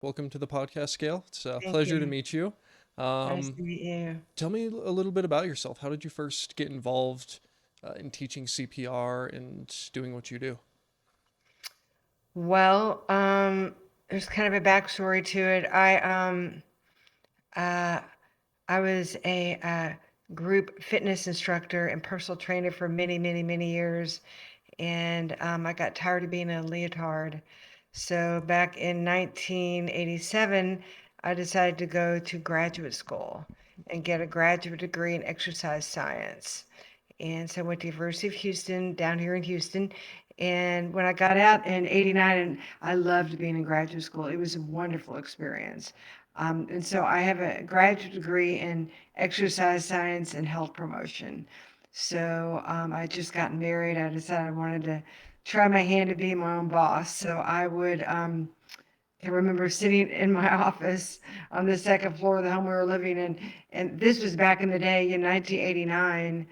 Welcome to the podcast, Gail. It's a Thank pleasure to you. meet you. Nice Um, to meet you. Tell me a little bit about yourself. How did you first get involved in teaching CPR and doing what you do? Well, there's kind of a backstory to it. Uh, I was a group fitness instructor and personal trainer for many, many, many years, and I got tired of being a leotard. So back in 1987, I decided to go to graduate school and get a graduate degree in exercise science. And so I went to University of Houston down here in Houston. And when I got out in 89, and I loved being in graduate school. It was a wonderful experience. And so I have a graduate degree in exercise science and health promotion. So I just got married. I decided I wanted to try my hand at being my own boss. So I remember sitting in my office on the second floor of the home we were living in, and this was back in the day in 1989.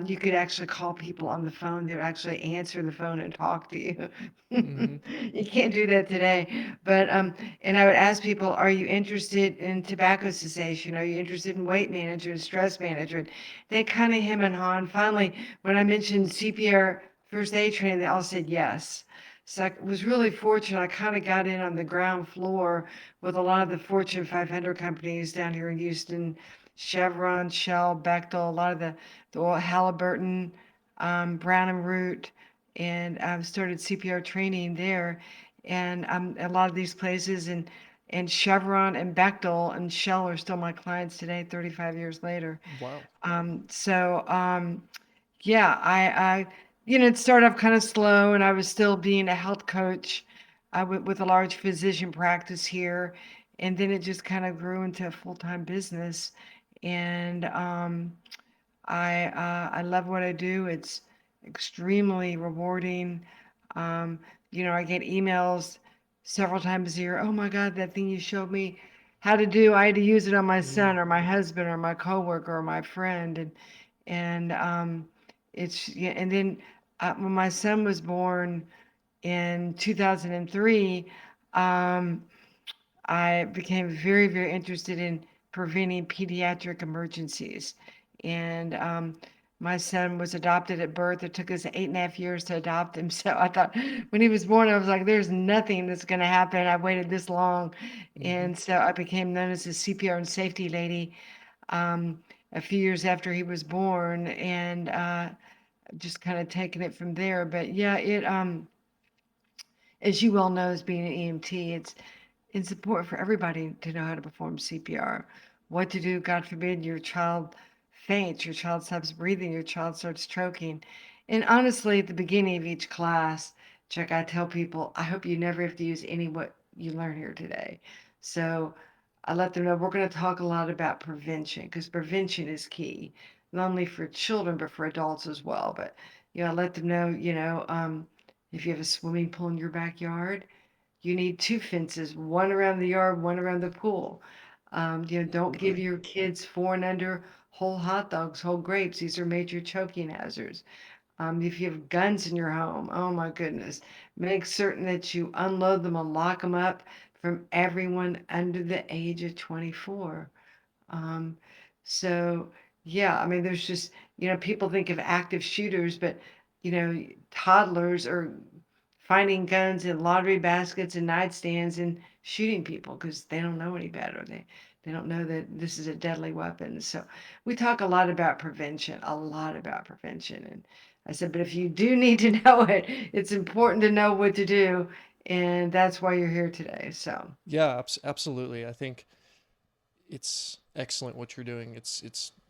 You could actually call people on the phone. They would actually answer the phone and talk to you. Hmm. You can't do that today. And I would ask people, "Are you interested in tobacco cessation? Are you interested in weight management, stress management?" They kind of hem and haw. And finally, when I mentioned CPR first aid training, they all said yes. So I was really fortunate. I kind of got in on the ground floor with a lot of the Fortune 500 companies down here in Houston, Chevron, Shell, Bechtel, a lot of the oil, Halliburton, Brown and Root, and I've started CPR training there. And a lot of these places and Chevron and Bechtel and Shell are still my clients today, 35 years later. Wow. Um, so um, yeah, it started off kind of slow, and I was still being a health coach with a large physician practice here, and then it just kind of grew into a full-time business. And I love what I do. It's extremely rewarding. Um, I get emails several times a year. Oh my God, that thing you showed me how to do. I had to use it on my Hmm. son or my husband or my coworker or my friend, and it's yeah. And then when my son was born in 2003, um, I became very, very interested in preventing pediatric emergencies. And my son was adopted at birth. It took us 8.5 years to adopt him. So I thought when he was born, I was like, there's nothing that's going to happen. I waited this long. Hmm. And so I became known as the CPR and Safety Lady um, a few years after he was born, and just kind of taking it from there. But yeah, as you well know, as being an EMT, it's important for everybody to know how to perform CPR, what to do, God forbid, your child faints, your child stops breathing, your child starts choking. And honestly, at the beginning of each class, Chuck, I tell people, I hope you never have to use any what you learn here today. So I let them know we're going to talk a lot about prevention because prevention is key, not only for children, but for adults as well. But, I let them know, if you have a swimming pool in your backyard, you need two fences, one around the yard, one around the pool. Don't give your kids four and under whole hot dogs, whole grapes. These are major choking hazards. If you have guns in your home, oh my goodness, make certain that you unload them and lock them up from everyone under the age of 24. Um, so yeah, I mean, there's just, people think of active shooters, but toddlers are finding guns in laundry baskets and nightstands and shooting people because they don't know any better. They don't know that this is a deadly weapon. So we talk a lot about prevention, a lot about prevention. And I said, but if you do need to know it, it's important to know what to do. And that's why you're here today. So Yeah, absolutely. I think it's excellent what you're doing. It's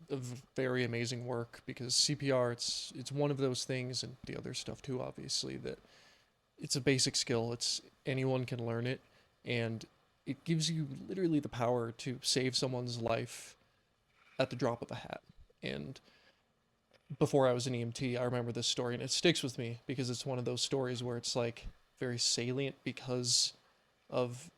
a very amazing work because CPR it's one of those things and the other stuff too, obviously, that it's a basic skill. It's anyone can learn it, and it gives you literally the power to save someone's life at the drop of a hat. And before I was an EMT, I remember this story, and it sticks with me because it's one of those stories where it's like very salient because of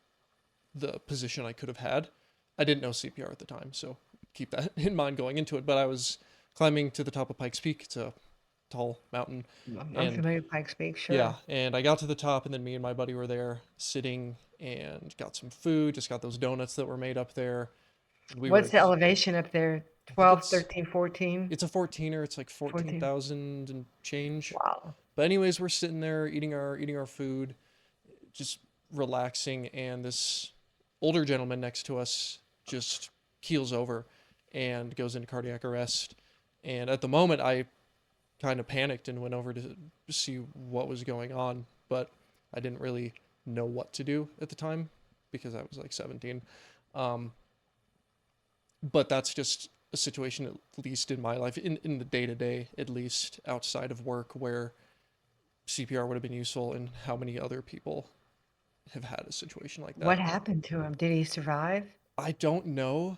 the position I could have had. I didn't know CPR at the time, so keep that in mind going into it. But I was climbing to the top of Pikes Peak. It's a tall mountain. I'm And familiar with Pikes Peak, yeah, sure. and I got to the top, and then me and my buddy were there sitting and got some food, just got those donuts that were made up there. And we were, What's the elevation up there? I think 12, 13, 14, it's a 14er, it's like 14. 14,000 and change. Wow. But anyways, we're sitting there eating our food, just relaxing, and this older gentleman next to us just keels over and goes into cardiac arrest. And at the moment, I kind of panicked and went over to see what was going on, but I didn't really know what to do at the time because I was like 17. Um, but that's just a situation, at least in my life, in the day to day, at least outside of work, where CPR would have been useful, and how many other people have had a situation like What that. happened to him? Did he survive? I don't know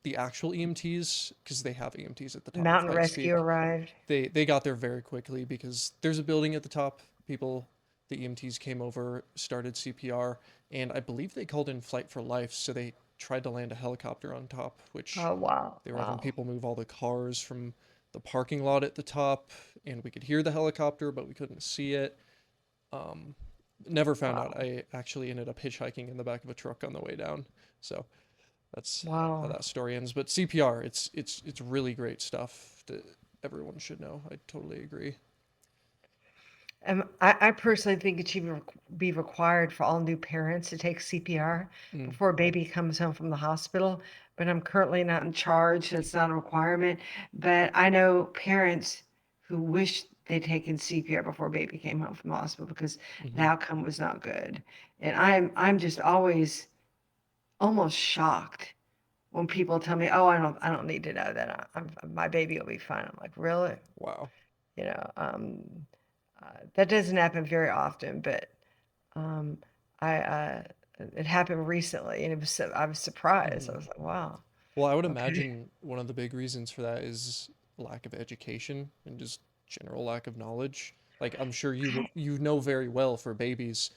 the actual EMTs because they have EMTs at the top of Mountain Pikes rescue Peak. arrived. They got there very quickly because there's a building at the top. People, the EMTs came over, started CPR, and I believe they called in Flight for Life, so they tried to land a helicopter on top, which Oh, wow. they were having Wow. people move all the cars from the parking lot at the top, and we could hear the helicopter, but we couldn't see it. Um, Never found out. Wow. I actually ended up hitchhiking in the back of a truck on the way down. So that's how Wow. that story ends. But CPR, it's really great stuff that everyone should know. I totally agree. I personally think it should be required for all new parents to take CPR Mm, before a baby comes home from the hospital. But I'm currently not in charge. That's not a requirement. But I know parents who wish they'd taken CPR before baby came home from the hospital because the mm-hmm, outcome was not good. And I'm just always almost shocked when people tell me, "Oh, I don't need to know that. My baby will be fine." I'm like, "Really?" wow. You know, that doesn't happen very often, but um, I it happened recently, and I was surprised. Mm-hmm. I was like, "Wow, Well, I would okay, imagine one of the big reasons for that is lack of education and just general lack of knowledge. Like I'm sure you know very well for babies,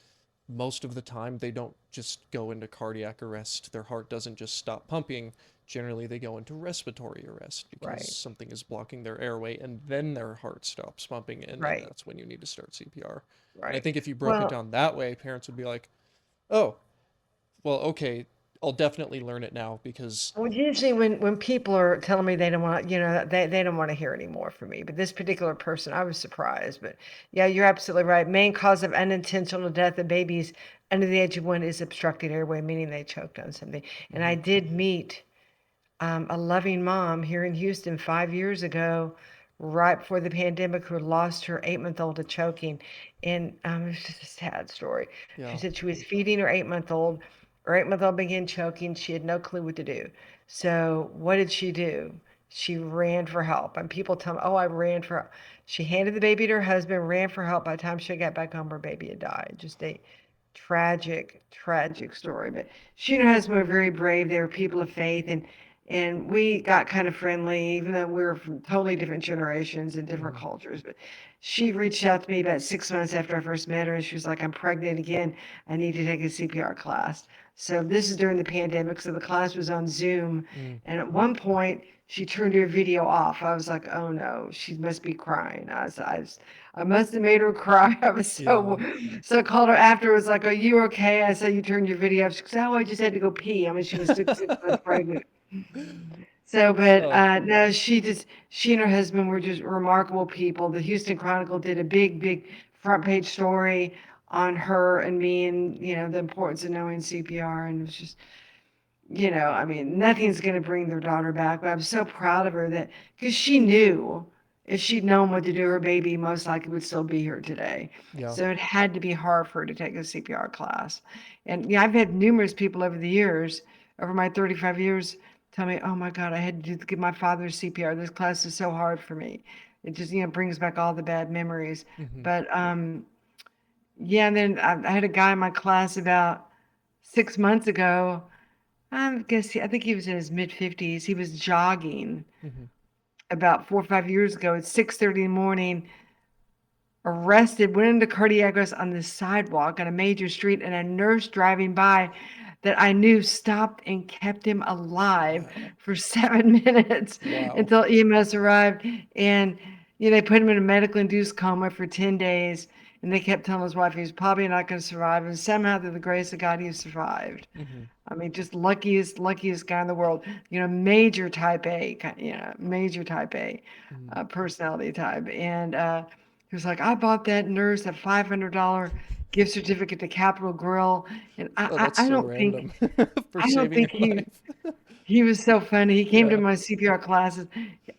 most of the time they don't just go into cardiac arrest. Their heart doesn't just stop pumping. Generally, they go into respiratory arrest because right, something is blocking their airway, and then their heart stops pumping, and then right, that's when you need to start CPR. And I right." think if you broke it Well, down that way, parents would be like, "Oh, well, okay, I'll definitely learn it now because." well, usually when people are telling me they don't want, they don't want to hear anymore from me. But this particular person, I was surprised. But yeah, you're absolutely right. Main cause of unintentional death of babies under the age of 1 is obstructed airway, meaning they choked on something. And I Mhm. did meet a loving mom here in Houston 5 years ago, right before the pandemic, who lost her 8-month-old to choking. And it's just a sad story. She Yeah. said she was feeding her 8-month-old. Her 8-month-old began choking. She had no clue what to do. So what did she do? She ran for help. And people tell me, "Oh, I ran for help." She handed the baby to her husband, ran for help. By the time she got back home, her baby had died. Just a tragic, tragic story. But she and her husband were very brave. They were people of faith, and we got kind of friendly, even though we were from totally different generations and different Mhm. cultures. But she reached out to me about 6 months after I first met her, and she was like, "I'm pregnant again. I need to take a CPR class." So this is during the pandemic, so the class was on Zoom. Mm. And at one point, she turned her video off. I was like, "Oh no, she must be crying." I must have made her cry. I was Yeah. so I called her after. Was like, "Are you okay?" I said, "You turned your video off." She goes, "Oh, I just had to go pee." I mean, she was 6 months pregnant. So, but Oh. no, she and her husband were just remarkable people. The Houston Chronicle did a big, big front page story on her and me, and the importance of knowing CPR, and it was just I mean, nothing's going to bring their daughter back, but I'm so proud of her that because she knew if she'd known what to do, her baby most likely would still be here today. Yeah. So it had to be hard for her to take a CPR class. And yeah, I've had numerous people over the years, over my 35 years, tell me, "Oh my God, I had to give my father CPR. This class is so hard for me." It just, brings back all the bad memories. Mhm. But yeah, and then I had a guy in my class about 6 months ago. I think he was in his mid 50s. He was jogging Mhm. about 4 or 5 years ago at 6:30 in the morning, arrested, went into cardiac arrest on the sidewalk on a major street, and a nurse driving by that I knew stopped and kept him alive Wow. for 7 minutes Wow. until EMS arrived. And They put him in a medically induced coma for 10 days, and they kept telling his wife he was probably not going to survive. And somehow, through the grace of God, he survived. Mm-hmm. I mean, just luckiest guy in the world. Major type A, major type A Mm-hmm. personality type. And he was like, I bought that nurse a $500 gift certificate to Capitol Grill, and Oh, that's I so don't think random for I don't saving think your life. he was so funny. He came to Yeah. my CPR classes.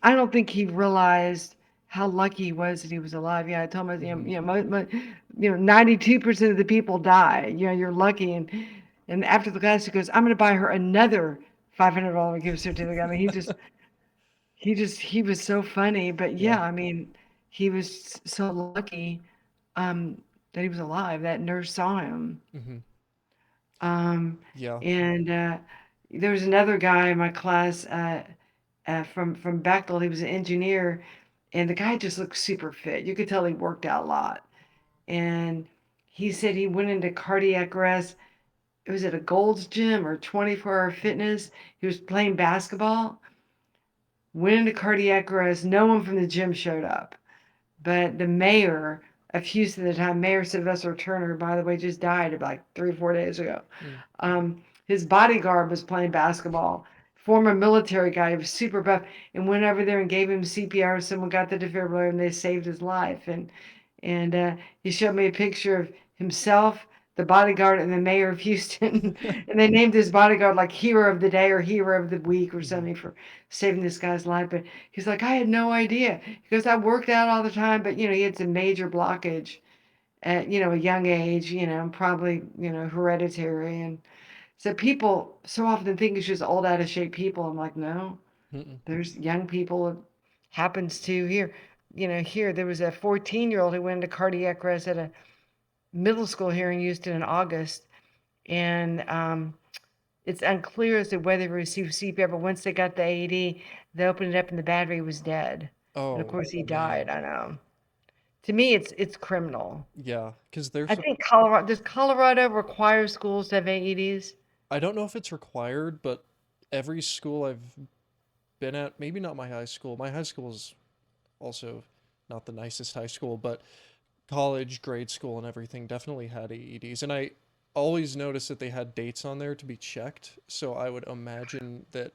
I don't think he realized how lucky he was that he was alive. Yeah, I told him, Mm-hmm. 92% of the people die. You're lucky. And after the class, he goes, I'm going to buy her another $500 gift certificate. I mean, he was so funny. But Yeah. yeah, I mean, he was so lucky that he was alive. That nurse saw him. Mm-hmm. Um, Yeah. and there was another guy in my class from Bechtel. He was an engineer, and the guy just looked super fit. You could tell he worked out a lot. And he said he went into cardiac arrest. It was at a Gold's Gym or 24-hour fitness. He was playing basketball, went into cardiac arrest. No one from the gym showed up. But the mayor of Houston at the time, Mayor Sylvester Turner, by the way, just died about like 3 or 4 days ago. Mm. His bodyguard was playing basketball, former military guy, he was super buff, and went over there and gave him CPR. Someone got the defibrillator and they saved his life. And he showed me a picture of himself, the bodyguard, and the mayor of Houston. And they named his bodyguard like hero of the day or hero of the week or Mm-hmm. something for saving this guy's life. But he's like, I had no idea. He goes, I worked out all the time, but he had some major blockage at a young age, probably hereditary. And so people so often think it's just old, out of shape people. I'm like, no, Mm-mm. there's young people. It happens to here. Here there was a 14-year-old who went into cardiac arrest at a middle school here in Houston in August, and it's unclear as to whether they received CPR. But once they got the AED, they opened it up and the battery was dead, and of Oh course he died. man. I know. To me, it's criminal. Yeah, because there's I think Colorado does Colorado require schools to have AEDs? I don't know if it's required, but every school I've been at, maybe not my high school. My high school is also not the nicest high school, but college, grade school, and everything definitely had AEDs. And I always noticed that they had dates on there to be checked. So I would imagine that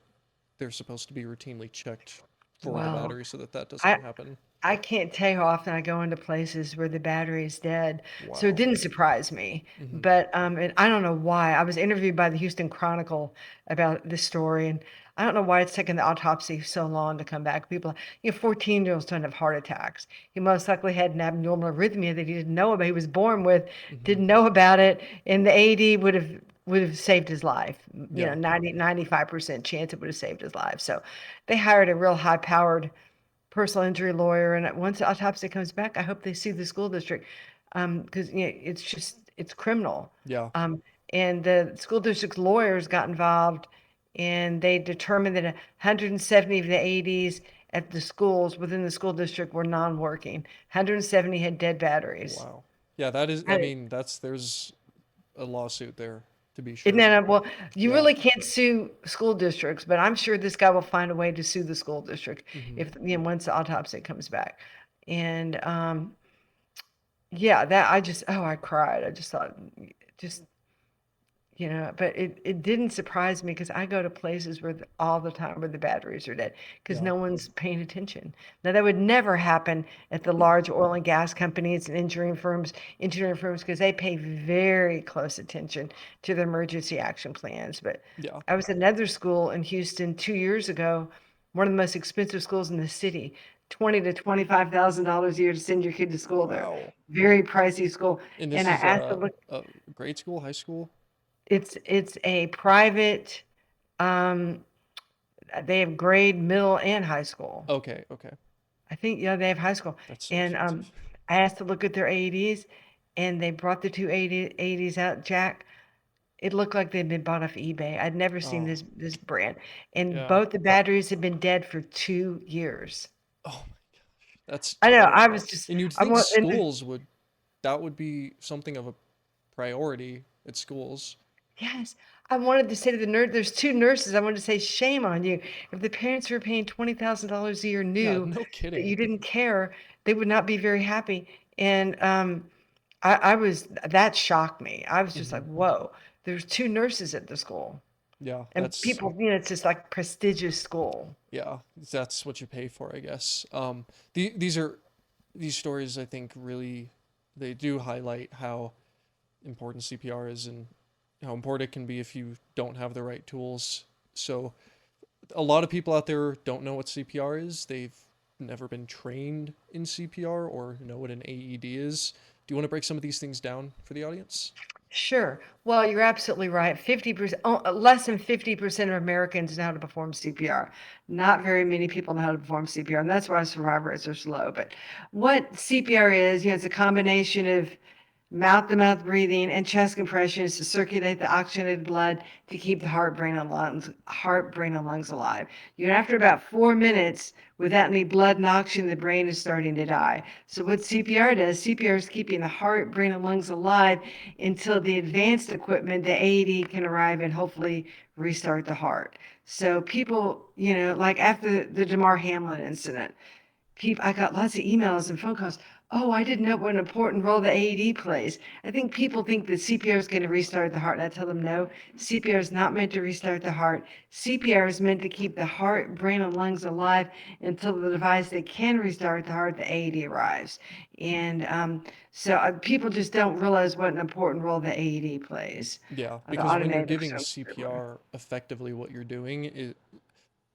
they're supposed to be routinely checked for the Well, battery so that that doesn't I happen. I can't tell you how often I go into places where the battery is dead, so it Wow. didn't surprise me. Hmm. But and I don't know why. I was interviewed by the Houston Chronicle about this story, and I don't know why it's taken the autopsy so long to come back. 14-year-olds don't have heart attacks. He most likely had an abnormal arrhythmia that he didn't know about. He was born with, Hmm. didn't know about it, and the AD would have saved his life. Yeah. 95% chance it would have saved his life. So they hired a real high-powered personal injury lawyer, and once the autopsy comes back, I hope they sue the school district, because it's criminal. Yeah. Um, and the school district's lawyers got involved, and they determined that 170 of the ADs at the schools within the school district were non-working. 170 had dead batteries. Wow. Yeah, that is, I I- mean, there's a lawsuit there to be Isn't sure. that well? You Yeah. really can't sue school districts, but I'm sure this guy will find a way to sue the school district Hmm. if once the autopsy comes back. And yeah, that I just I cried. I just thought just but it didn't surprise me because I go to places where all the time where the batteries are dead because Yeah. no one's paying attention. Now that would never happen at the large oil and gas companies and engineering firms because they pay very close attention to their emergency action plans. But Yeah. I was at another school in Houston 2 years ago, one of the most expensive schools in the city. $20,000 to $25,000 a year to send your kid to school there. Wow. Very pricey school. And And this I is asked to look, a grade school, high school? it's a private, um, they have grade, middle, and high school. Okay, okay. I think, yeah, they have high school. That's so And expensive. I asked to look at their AEDs, and they brought the two AEDs out, Jack. It looked like they'd been bought off eBay. I'd never seen Oh, this brand. And yeah. both the batteries had been dead for 2 years. Oh my gosh. That's I know. I terrible. was just, And you'd I think want, and schools that would be something of a priority at schools. yes, I wanted to say to the nurse, there's two nurses. I wanted to say, shame on you. If the parents who are paying $20,000 a year Yeah, knew no that kidding. you didn't care, they would not be very happy. And I was, that shocked me. I was just Hmm. like, whoa, there's two nurses at the school. Yeah, And people, it's just like prestigious school. yeah, that's what you pay for, I guess. These stories, I think, really they do highlight how important CPR is and how important it can be if you don't have the right tools. So a lot of people out there don't know what CPR is. They've never been trained in CPR or know what an AED is. Do you want to break some of these things down for the audience? Sure. Well, you're absolutely right. 50%, less than 50% of Americans know how to perform CPR. Not very many people know how to perform CPR, and that's why survival rates are so low. But what CPR is, it's a combination of mouth-to-mouth breathing and chest compressions to circulate the oxygenated blood to keep the heart, brain, and lungs alive. After about 4 minutes, without any blood and oxygen, the brain is starting to die. So what CPR does, CPR is keeping the heart, brain, and lungs alive until the advanced equipment, the AED, can arrive and hopefully restart the heart. So people, like after the Damar Hamlin incident, I got lots of emails and phone calls. Oh, I didn't know what an important role the AED plays. I think people think that CPR is going to restart the heart. And I tell them no, CPR is not meant to restart the heart. CPR is meant to keep the heart, brain, and lungs alive until the device that can restart the heart, the AED, arrives. And so people just don't realize what an important role the AED plays. Yeah, The because when you're automated giving external defibrillator. CPR, effectively what you're doing is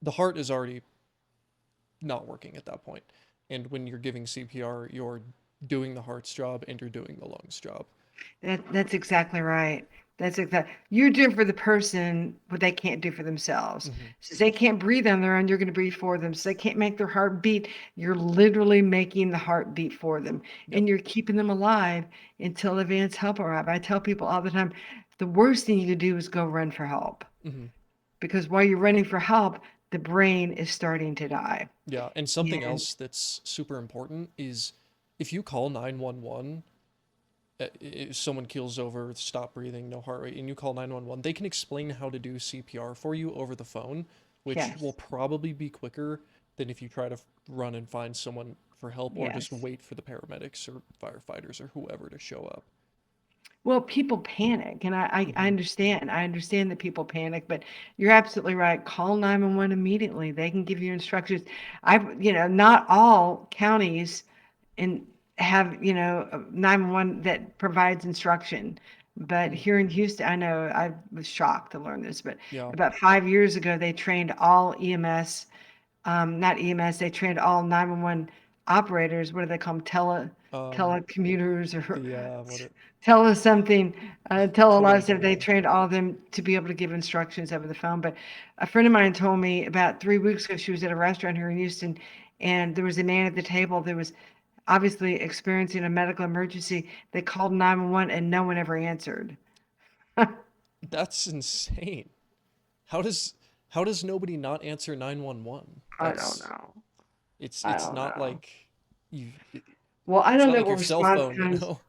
the heart is already not working at that point. And when you're giving CPR, you're doing the heart's job and you're doing the lungs' job. That's exactly right. That's exactly. You're doing for the person what they can't do for themselves. Hmm. Since they can't breathe on their own, you're going to breathe for them. So they can't make their heart beat. You're literally making the heart beat for them, Yep. and you're keeping them alive until advanced help arrive. I tell people all the time, the worst thing you can do is go run for help Hmm. because while you're running for help, the brain is starting to die. Yeah, and something And else that's super important is if you call 911, if someone keels over, stop breathing, no heart rate, and you call 911, they can explain how to do CPR for you over the phone, which will yes, probably be quicker than if you try to run and find someone for help or just yes. wait for the paramedics or firefighters or whoever to show up. Well, people panic, and I Hmm. understand. I understand that people panic, but you're absolutely right. Call 911 immediately. They can give you instructions. Not all counties and have, 911 that provides instruction. But Mm. here in Houston, I know I was shocked to learn this, but Yeah. about 5 years ago, they trained all EMS, not EMS, they trained all 911 operators. What do they call them? Um, Telecommuters or the what it tell us something, tell a lot totally of stuff. blank. They trained all of them to be able to give instructions over the phone. But a friend of mine told me about 3 weeks ago, she was at a restaurant here in Houston, and there was a man at the table that was obviously experiencing a medical emergency. They called 911 and no one ever answered. That's insane. How does how does nobody not answer 911? I don't That's know. I it's don't not know. like you Well, I it's don't not know like what your cell response phone, you times. know?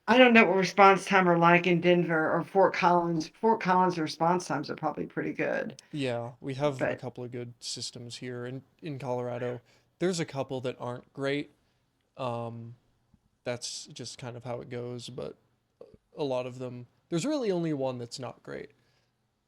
I don't know what response time are like in Denver or Fort Collins. Fort Collins response times are probably pretty good, Yeah, we have a but couple of good systems here in Colorado. There's a couple that aren't great. Um, that's just kind of how it goes, but a lot of them, there's really only one that's not great,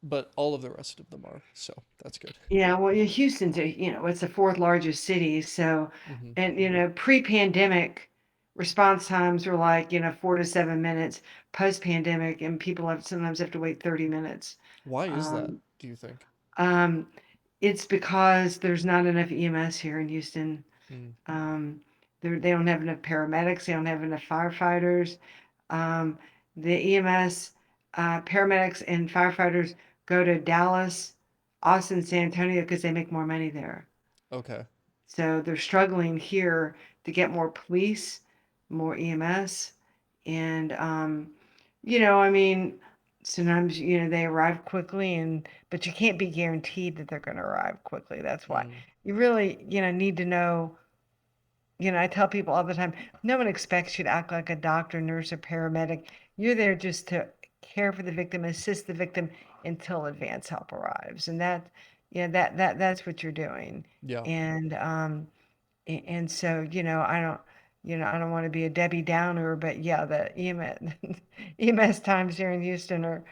but all of the rest of them are. So, that's good. yeah, well, yeah, Houston's it's the fourth largest city, so Hmm. and pre-pandemic response times were like 4 to 7 minutes. Post-pandemic, and people sometimes have to wait 30 minutes. Why is that, Um, do you think? um, it's because there's not enough EMS here in Houston. Mm, Um, they don't have enough paramedics. They don't have enough firefighters. Um, the EMS, paramedics and firefighters go to Dallas, Austin, San Antonio because they make more money there. okay. So they're struggling here to get more police, more EMS, and I mean, sometimes they arrive quickly, and but you can't be guaranteed that they're going to arrive quickly. That's why Mm, you really need to know. I tell people all the time, no one expects you to act like a doctor, nurse, or paramedic. You're there just to care for the victim, assist the victim, until advance help arrives. And that, yeah, that's what you're doing. Yeah, And and so, I don't want to be a Debbie Downer, but yeah, the EMS times here in Houston are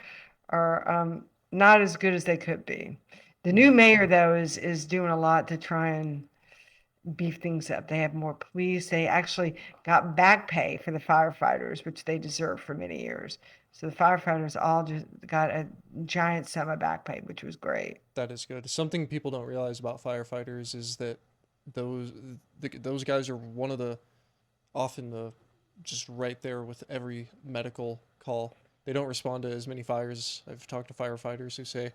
not as good as they could be. The new mhm, mayor, though, is doing a lot to try and beef things up. They have more police. They actually got back pay for the firefighters, which they deserved for many years. So the firefighters all just got a giant sum of back pay, which was great. that is good. Something people don't realize about firefighters is that those those guys are one of the often the just right there with every medical call. They don't respond to as many fires. I've talked to firefighters who say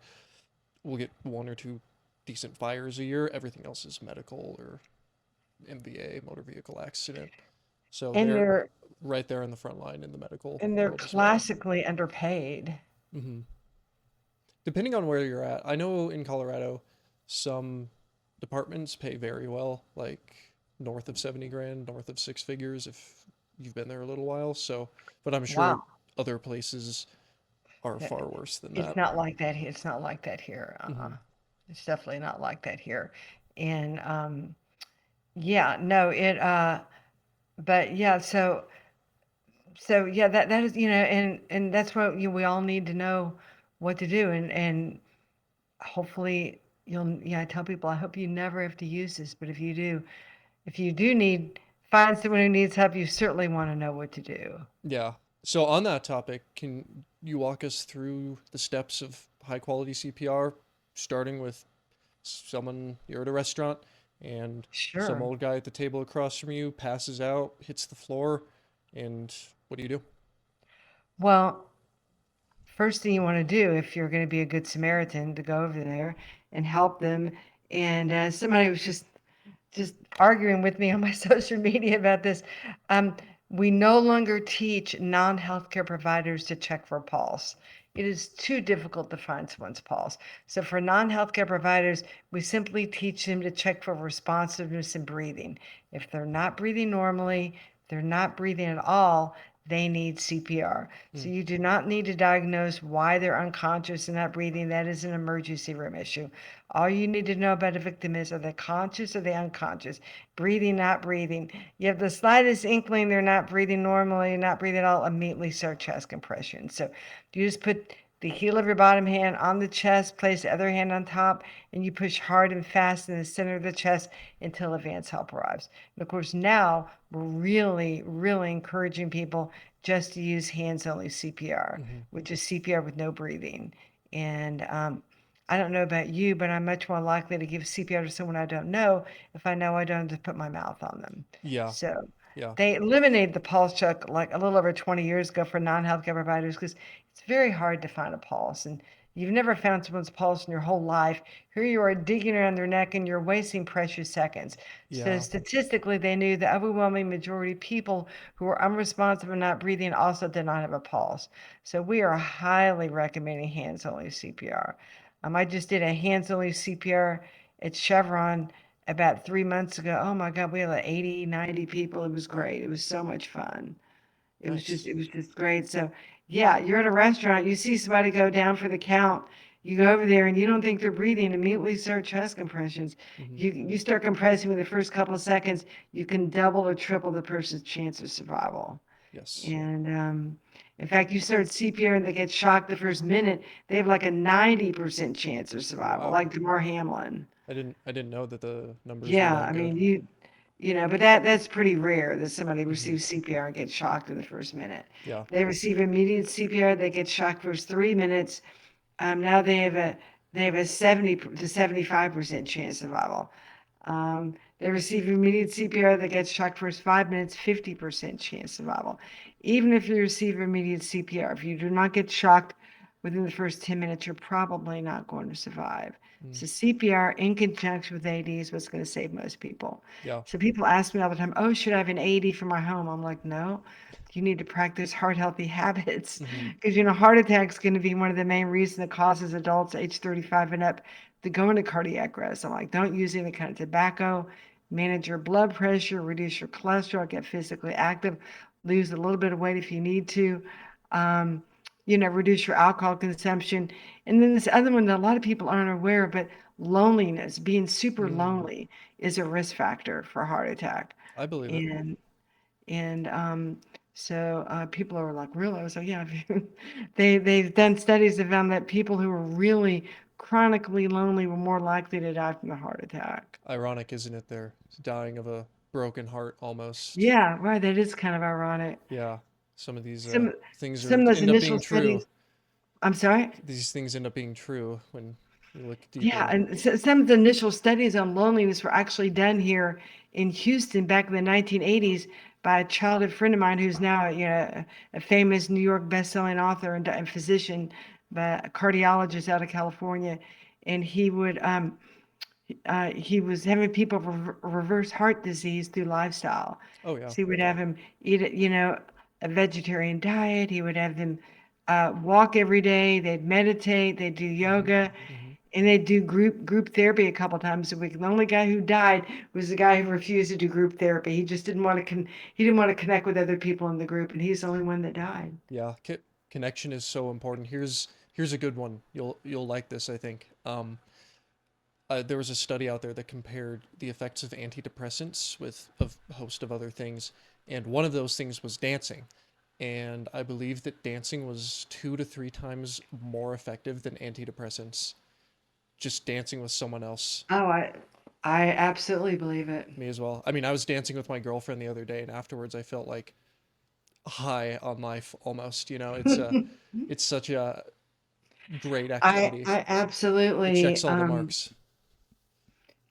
we'll get one or two decent fires a year. Everything else is medical or MVA, motor vehicle accident. So And they're they're right there in the front line in the medical and they're world as well. classically underpaid. Hmm. Depending on where you're at, I know in Colorado, some departments pay very well, like north of 70 grand, north of six figures if you've been there a little while. So, but I'm sure Wow. other places are That- far worse than It's that. not like that. It's not like that here. Hmm. It's definitely not like that here. And yeah, no, but yeah, so yeah, that is, and that's what we all need to know what to do, and hopefully yeah, I tell people I hope you never have to use this, but if you do find someone who needs help, you certainly want to know what to do. Yeah. So on that topic, can you walk us through the steps of high quality CPR, starting with someone you're at a restaurant and some Sure. old guy at the table across from you passes out, hits the floor, and what do you do? Well, first thing you want to do if you're going to be a good Samaritan to go over there and help them. And somebody was just arguing with me on my social media about this. Um, we no longer teach non-healthcare providers to check for pulse. It is too difficult to find someone's pulse. So for non-healthcare providers, we simply teach them to check for responsiveness and breathing. If they're not breathing normally, they're not breathing at all, they need CPR. So Mm, you do not need to diagnose why they're unconscious and not breathing. That is an emergency room issue. All you need to know about a victim is, are they conscious or are they unconscious? Breathing, not breathing. You have the slightest inkling they're not breathing normally, not breathing at all, immediately start chest compression. So you just put the heel of your bottom hand on the chest, place the other hand on top, and you push hard and fast in the center of the chest until advance help arrives. And of course, now we're really, really encouraging people just to use hands only CPR, mhm. which is CPR with no breathing. And I don't know about you, but I'm much more likely to give CPR to someone I don't know if I know I don't have to put my mouth on them. Yeah, So yeah, they eliminated the pulse check like a little over 20 years ago for non-healthcare providers because it's very hard to find a pulse. And you've never found someone's pulse in your whole life. Here you are digging around their neck and you're wasting precious seconds. So yeah. statistically, they knew the overwhelming majority of people who were unresponsive and not breathing also did not have a pulse. So we are highly recommending hands-only CPR. I just did a hands-only CPR at Chevron about 3 months ago. Oh my God, we had like 80, 90 people. It was great. It was so much fun. Nice. It was just great. So yeah, you're at a restaurant, you see somebody go down for the count. You go over there and you don't think they're breathing, immediately start chest compressions. Hmm. You start compressing with the first couple of seconds, you can double or triple the person's chance of survival. Yes. And in fact, you start CPR and they get shocked the first minute, they have like a 90% chance of Oh survival, wow. like Damar Hamlin. I didn't know that the numbers were Yeah, that I good. mean, but that's pretty rare that somebody Hmm. receives CPR and gets shocked in the first minute. Yeah. They receive immediate CPR, they get shocked first 3 minutes. Now they have a 70 to 75% chance of survival. They receive immediate CPR that gets shocked first 5 minutes, 50% chance survival. Even if you receive immediate CPR, if you do not get shocked within the first 10 minutes, you're probably not going to survive. Mm, So CPR in conjunction with AD is what's going to save most people. yeah. So people ask me all the time, oh, should I have an AD for my home? I'm like, no, you need to practice heart healthy habits Hmm. because, heart attack is going to be one of the main reasons that causes adults age 35 and up to go into cardiac arrest. I'm like, don't use any kind of tobacco, manage your blood pressure, reduce your cholesterol, get physically active, lose a little bit of weight if you need to. Um, reduce your alcohol consumption. And then this other one that a lot of people aren't aware of, but loneliness, being super Mm, lonely is a risk factor for a heart attack. I believe it. And and so people are like, really? I was like, yeah. They've done studies that found that people who are really chronically lonely were more likely to die from a heart attack. Ironic, isn't it? They're dying of a broken heart almost. Yeah, right. That is kind of ironic. Yeah, some of these Some things some are of those end up initial being true. studies. I'm sorry. These things end up being true when you look Yeah, deeper. and some of the initial studies on loneliness were actually done here in Houston back in the 1980s by a childhood friend of mine who's now, a famous New York best-selling author and physician, but a cardiologist out of California. And he was having people reverse heart disease through lifestyle. Oh yeah. So he would have him eat, a vegetarian diet. He would have them walk every day. They'd meditate. They'd do Hmm. yoga, Hmm. and they'd do group therapy a couple times a week. The only guy who died was the guy who refused to do group therapy. He just didn't want to he didn't want to connect with other people in the group, and he's the only one that died. Yeah, connection is so important. Here's a good one. You'll like this, I think. There was a study out there that compared the effects of antidepressants with a host of other things, and one of those things was dancing. And I believe that dancing was 2 to 3 times more effective than antidepressants. Just dancing with someone else. Oh, I absolutely believe it. Me as well. I mean, I was dancing with my girlfriend the other day, and afterwards I felt like high on life almost. It's such a great activity. I It absolutely checks all the marks.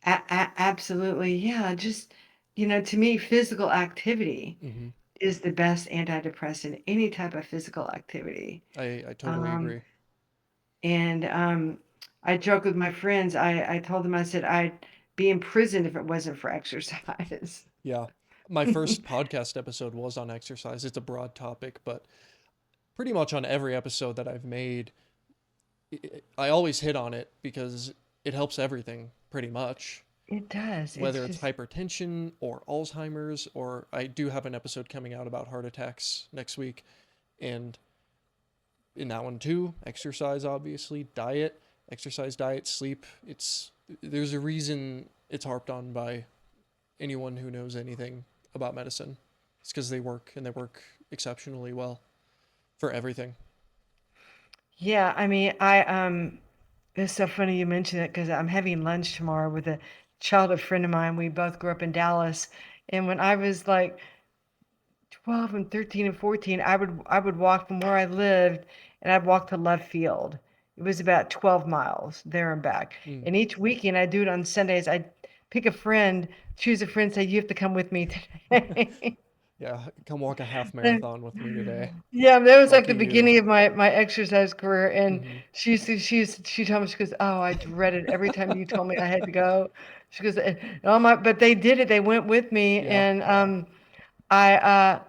absolutely, yeah, just, to me, physical activity Hmm. is the best antidepressant, any type of physical activity. I totally Um, agree. and I joke with my friends. I told them, I said, I'd be in prison if it wasn't for exercise. Yeah. My first podcast episode was on exercise. It's a broad topic, but pretty much on every episode that I've made, I always hit on it because it helps everything pretty much. It does. It's Whether it's just, hypertension or Alzheimer's, or I do have an episode coming out about heart attacks next week. And in that one too, exercise, obviously, diet, exercise, diet, sleep. There's a reason it's harped on by anyone who knows anything about medicine. It's because they work and they work exceptionally well for everything. yeah, I mean, it's so funny you mention it because I'm having lunch tomorrow with a childhood friend of mine. We both grew up in Dallas. And when I was like 12 and 13 and 14, I would walk from where I lived and I'd walk to Love Field. It was about 12 miles there and back. Mm. And each weekend I do it on Sundays. I'd pick a friend, choose a friend, say, you have to come with me today. Yeah, come walk a half So, marathon with me today. yeah, that was like the Lucky you. beginning of my exercise career. And Hmm. she told me, she goes, oh, I dreaded every time you told me I had to go. She goes, and all my, but they did it. They went with me. Yeah. And I,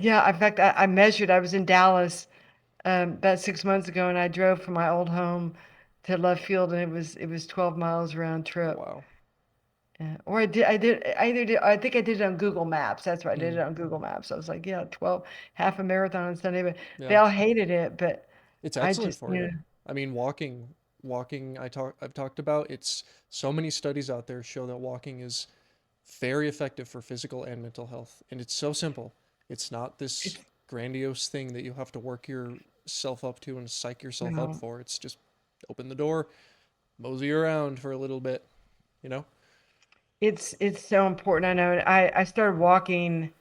yeah, in fact, I measured. I was in Dallas about 6 months ago, and I drove from my old home to Love Field, and it was 12 miles round Oh trip. wow. Or I think I did it on Google Maps. That's right, I did it Mm. on Google Maps. I was like, yeah, 12, half a marathon on Sunday, but they Yeah. all hated it. But It's I excellent just, for you. I mean, walking. I've talked about. It's so many studies out there show that walking is very effective for physical and mental health, and it's so simple. It's not this it's grandiose thing that you have to work yourself up to and psych yourself up no, for. It's just open the door, mosey around for a little bit. You know. it's so important. I know. I started walking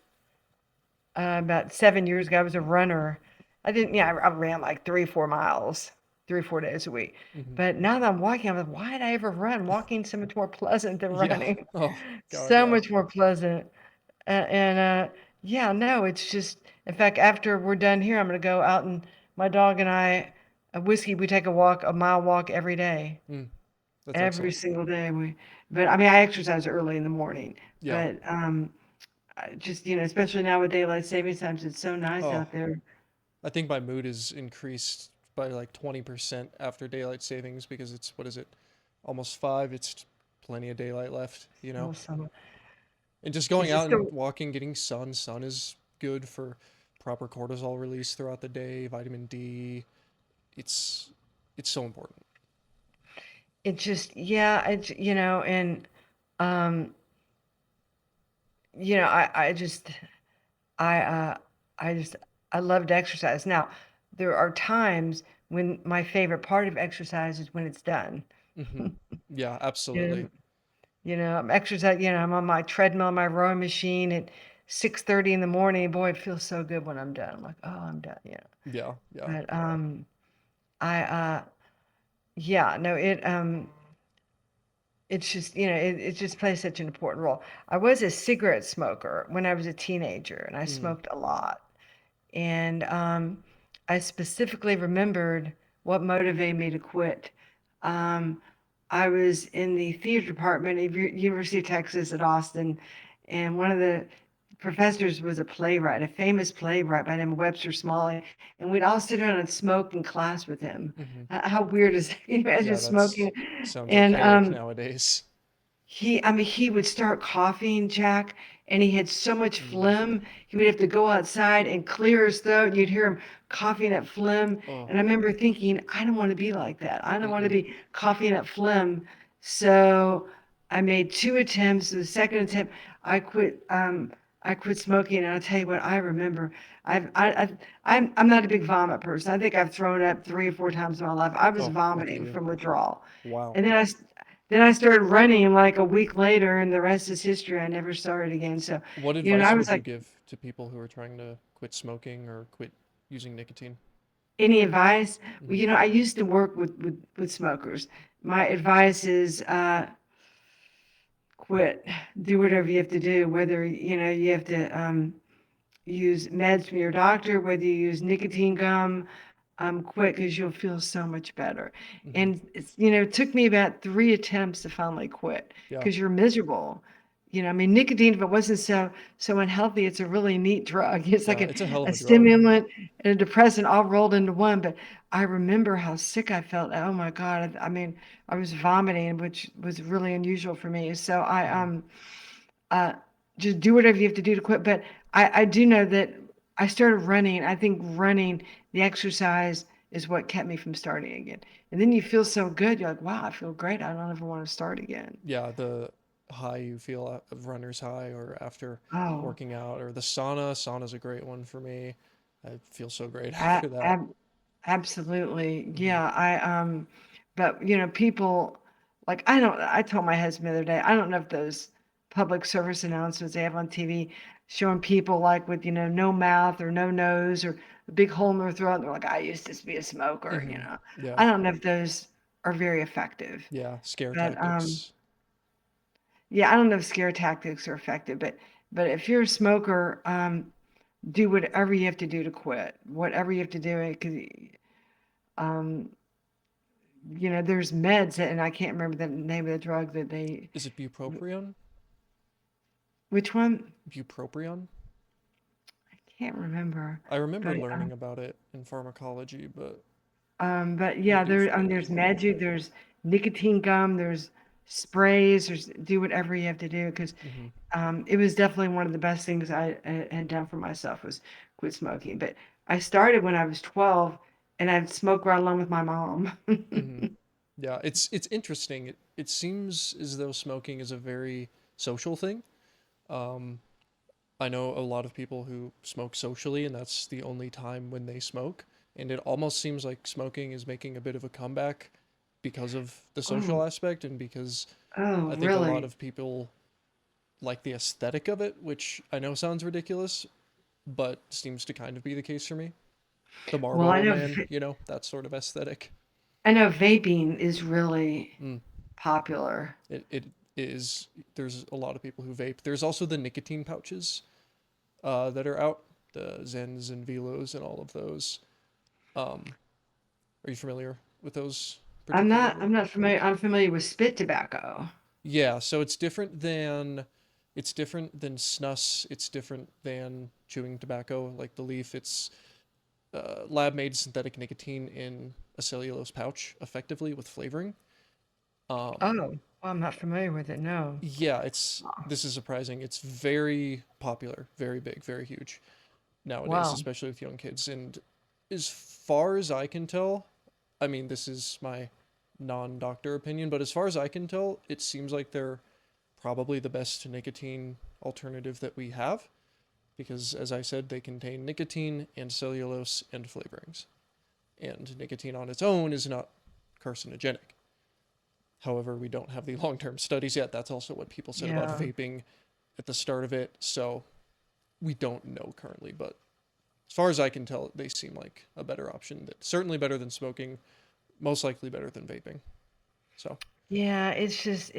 about 7 years ago. I was a runner. I didn't, yeah, I ran like 3 or 4 miles, 3 or 4 days a week. Hmm. But now that I'm walking, I'm like, why did I ever run? Walking's so much more pleasant than Yeah. running. Oh God. So Yeah. much more pleasant. Yeah, no, it's just, in fact, after we're done here, I'm going to go out and my dog and I, Whiskey, we take a walk, a mile walk every day, Mm, that's every excellent. single day. But I mean, I exercise early in the morning, Yeah. but just, especially now with daylight savings times, it's so nice Oh, out there. I think my mood is increased by like 20% after daylight savings because it's, what is it? Almost 5. It's plenty of daylight left, you know? Oh, summer. And just It's going just out and so, walking, getting sun. Sun is good for proper cortisol release throughout the day, vitamin D. It's it's so important. It just, yeah, it's, and, um, I just, I, uh, I just, I love to exercise. Now, there are times when my favorite part of exercise is when it's done. Hmm. Yeah, absolutely. You I'm exercising, I'm on my treadmill, my rowing machine at 6:30 in the morning. Boy, it feels so good when I'm done. I'm like, oh, I'm done. Yeah. Yeah, yeah. But, I, yeah, no, it's just, it just plays such an important role. I was a cigarette smoker when I was a teenager, and I Mm, smoked a lot. And I specifically remembered what motivated me to quit. Um, I was in the theater department at University of Texas at Austin, and one of the professors was a playwright, a famous playwright by the name of Webster Smalley, and we'd all sit around and smoke in class with him. hmm. How weird is that? Can you imagine Yeah, that's smoking? sounds And archaic nowadays. I mean, he would start coughing, Jack, and he had so much Mm. phlegm. He would have to go outside and clear his throat, and you'd hear him coughing up phlegm. Oh. And I remember thinking, I don't want to be like that. I don't want to Mm-mm. be coughing up phlegm. So I made two attempts. The second attempt, I quit. I quit smoking, and I'll tell you what I remember. I'm not a big vomit person. I think I've thrown up 3 or 4 times in my life. I was Oh, I feel vomiting you. from withdrawal. Wow. And then I started running like a week later, and the rest is history. I never started again. So, What I advice was would you like, give to people who are trying to quit smoking or quit using nicotine? any advice? Well, Hmm. I used to work with smokers. My advice is quit. Do whatever you have to do, whether, you have to use meds from your doctor, whether you use nicotine gum, quit because you'll feel so much better. Hmm. And it took me about 3 attempts to finally quit Yeah. because you're miserable. I mean, nicotine, if it wasn't so unhealthy, it's a really neat drug. It's like Yeah, it's a hell of a a drug. stimulant and a depressant all rolled into one. But I remember how sick I felt. Oh my God. I mean, I was vomiting, which was really unusual for me. So Hmm. uh, just do whatever you have to do to quit. But I do know that I started running. I think running, the exercise is what kept me from starting again. And then you feel so good. You're like, wow, I feel great. I don't ever want to start again. Yeah, the high you feel of runner's high or after Oh, working out or the sauna. Sauna's a great one for me. I feel so great a- after that. ab- absolutely. Hmm. Yeah. But people like, I told my husband the other day, I don't know if those public service announcements they have on TV showing people like with, no mouth or no nose or a big hole in their throat. And they're like, I used to be a smoker. Hmm. Yeah. I don't know if those are very effective. Yeah. Scare But tactics. yeah, I don't know if scare tactics are effective, but if you're a smoker, do whatever you have to do to quit. Whatever you have to do, because um, there's meds and I can't remember the name of the drug that they. Is it bupropion? Which one? Bupropion? I can't remember. I remember But learning about it in pharmacology, but yeah, maybe you're familiar there's with it. magic, there's nicotine gum, there's sprays, there's do whatever you have to do because Hmm. it was definitely one of the best things I had done for myself was quit smoking. But I started when I was 12, and I'd smoke right along with my mom. Hmm. Yeah, it's interesting. It seems as though smoking is a very social thing. Um, I know a lot of people who smoke socially, and that's the only time when they smoke. And it almost seems like smoking is making a bit of a comeback because of the Oh, social aspect, and because oh, I think a lot really? of people like the aesthetic of it, which I know sounds ridiculous, but seems to kind of be the case for me. The Well, Marlboro Man, that sort of aesthetic. I know vaping is really Mm. popular. It is. There's a lot of people who vape. There's also the nicotine pouches that are out, the Zens and Velos and all of those. Um, are you familiar with those I'm particularly? not familiar. I'm familiar with spit tobacco. Yeah, so it's different than snus. It's different than chewing tobacco, like the leaf. It's lab-made synthetic nicotine in a cellulose pouch, effectively with flavoring. Oh, Um, well, I'm not familiar with it. No. yeah, this is surprising. It's very popular, very big, very huge. nowadays, Wow. especially with young kids. And as far as I can tell, I mean, this is my non-doctor opinion, but as far as I can tell, it seems like they're probably the best nicotine alternative that we have because, as I said, they contain nicotine and cellulose and flavorings. And nicotine on its own is not carcinogenic. However, we don't have the long term studies yet. That's also what people said about Yeah. vaping at the start of it. So we don't know currently, but as far as I can tell, they seem like a better option. That certainly better than smoking, most likely better than vaping. So, Yeah, it's just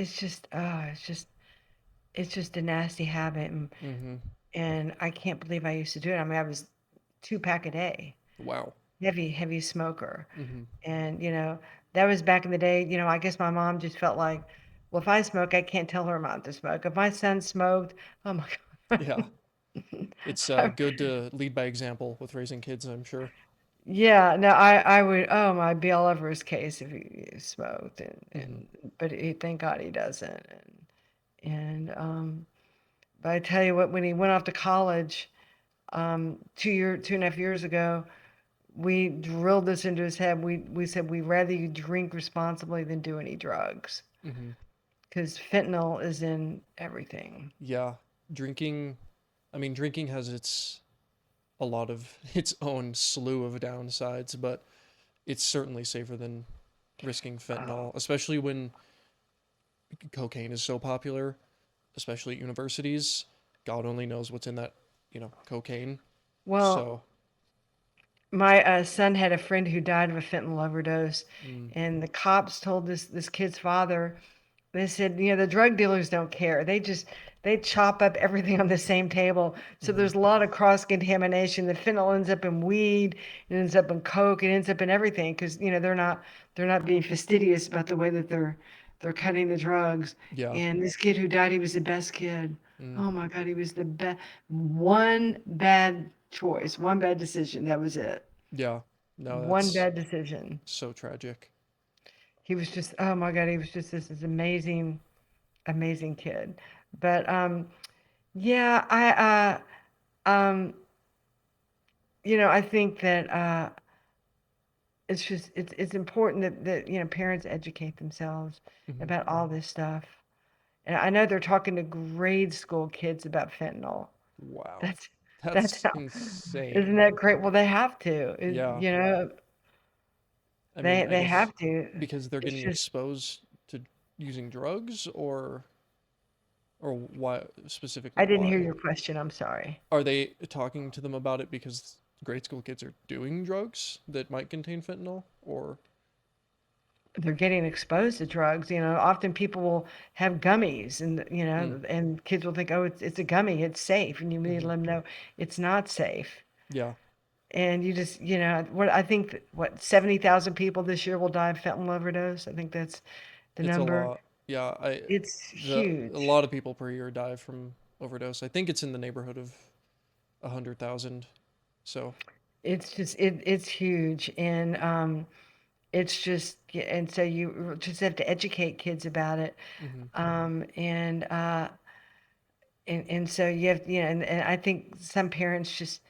a nasty habit, mm-hmm. and I can't believe I used to do it. I mean, I was 2 pack a day, Wow. heavy smoker. Mm-hmm. And, that was back in the day. I guess my mom just felt like, well, if I smoke, I can't tell her not to smoke. If my son smoked, oh my Yeah, it's God. good to lead by example with raising kids. I'm sure. Yeah, no, I would, oh my, be all over his case if he smoked. Mm-hmm. But thank God he doesn't. But I tell you what, when he went off to college, 2.5 years ago, we drilled this into his head. We said we'd rather you drink responsibly than do any drugs Mm-hmm. because fentanyl is in everything. Yeah, drinking. I mean, drinking has its a lot of its own slew of downsides, but it's certainly safer than risking Oh. fentanyl, especially when cocaine is so popular, especially at universities. God only knows what's in that, cocaine. Well, So, my son had a friend who died of a fentanyl overdose, mm, and the cops told this kid's father. They said, the drug dealers don't care. They chop up everything on the same table. So mm-hmm, there's a lot of cross contamination. The fentanyl ends up in weed, it ends up in coke, it ends up in everything because they're not being fastidious about the way that they're cutting the drugs. yeah, And this kid who died, he was the best kid. mm, Oh my God, he was the best. One bad choice, one bad decision. That was it. yeah. No, One that's bad decision. so tragic. He was just, oh my God, he was just this amazing, amazing kid. But yeah, I think that it's important that parents educate themselves Hmm. about all this stuff. And I know they're talking to grade school kids about fentanyl. Wow, That's that's that's how, isn't insane. that great? Well, they have to. Yeah, I mean, I They guess have to. because they're It's getting just exposed to using drugs, or why specifically I didn't hear why? your question. I'm sorry. Are they talking to them about it because grade school kids are doing drugs that might contain fentanyl? Or, They're getting exposed to drugs. Often people will have gummies, and mm, and kids will think, oh, it's a gummy, it's safe, and you need to hmm, let them know it's not safe. yeah, And you just, what I think, 70,000 people this year will die of fentanyl overdose. I think that's the it's a number. lot. Yeah, It's a huge. lot of people per year die from overdose. I think it's in the neighborhood of 100,000. So, It's huge, and it's just, yeah, and so you just have to educate kids about it. hmm, And so you have, and I think some parents just,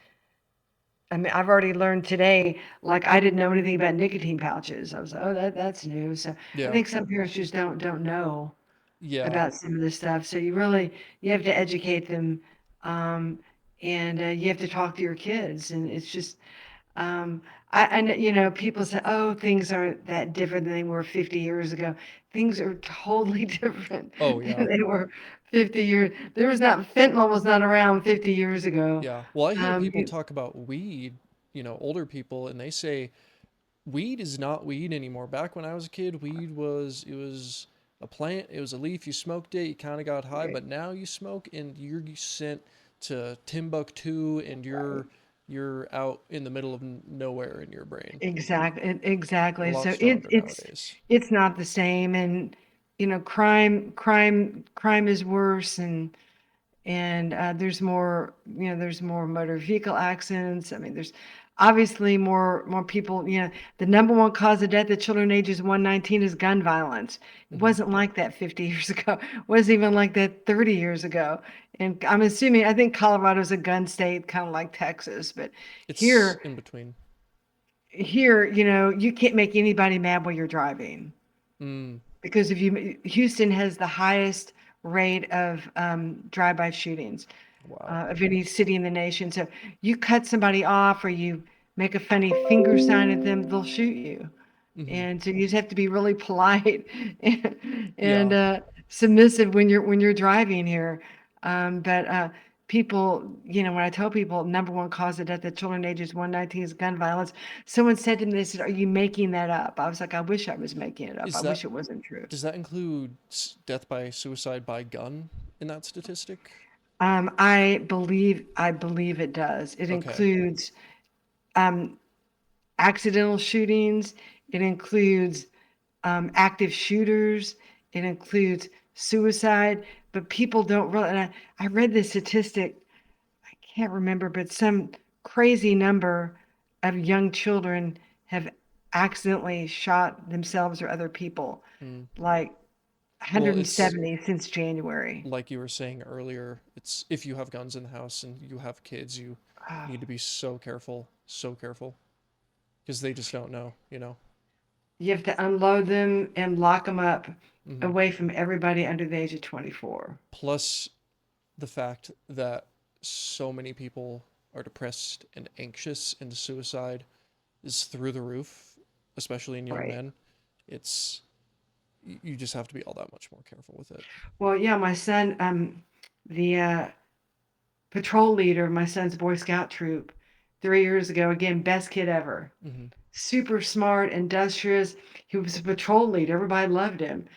I mean, I've already learned today, like I didn't know anything about nicotine pouches. I was like, oh, that's new. So I yeah, think some parents just don't know yeah. about some of this stuff. So you have to educate them, um, and you have to talk to your kids. And it's just, um, people say, oh, things aren't that different than they were 50 years ago. Things are totally different Oh than yeah, they were 50 years. Fentanyl was not around 50 years ago. yeah. Well, I hear people You, talk about weed. Older people, and they say weed is not weed anymore. Back when I was a kid, weed was it was a plant, it was a leaf. You smoked it, you kind of got high. But now you smoke, and you're sent to Timbuktu, and right. you're out in the middle of nowhere in your brain. A Exactly. lot So stronger nowadays. it's not the same, and crime is worse, and there's more motor vehicle accidents. I mean, there's obviously more people. The number one cause of death at children ages 1 to 19 is gun violence. It Hmm. wasn't like that 50 years ago. It wasn't even like that 30 years ago. And I'm assuming, I think Colorado's a gun state, kind of like Texas, but It's here, in between. you can't make anybody mad while you're driving. Mm, Because if you Houston has the highest rate of drive-by shootings wow. of any city in the nation. So you cut somebody off or you make a funny finger sign at them, they'll shoot you. Hmm. And so you just have to be really polite and Yeah. submissive when you're driving here. But people, when I tell people number one cause of death of children ages 1 to 19 is gun violence, someone said to me, they said, "Are you making that up?" I was like, "I wish I was making it up. I Is wish that it wasn't true." does that include death by suicide by gun in that statistic? I believe it does. It Okay. includes um, accidental shootings. It includes active shooters. It includes suicide. But people don't really. And I read this statistic. I can't remember, but some crazy number of young children have accidentally shot themselves or other people, Mm. like Well, it's 170 since January. like you were saying earlier. It's if you have guns in the house and you have kids, you need to be so careful, because they just don't know, you know. You have to unload them and lock them up Hmm. away from everybody under the age of 24. Plus the fact that so many people are depressed and anxious, and suicide is through the roof, especially in young Right. men. It's you just have to be all that much more careful with it. Well, yeah, my son, the patrol leader of my son's Boy Scout troop 3 years ago, again, best kid ever. Hmm. Super smart, industrious. He was a patrol leader. Everybody loved him.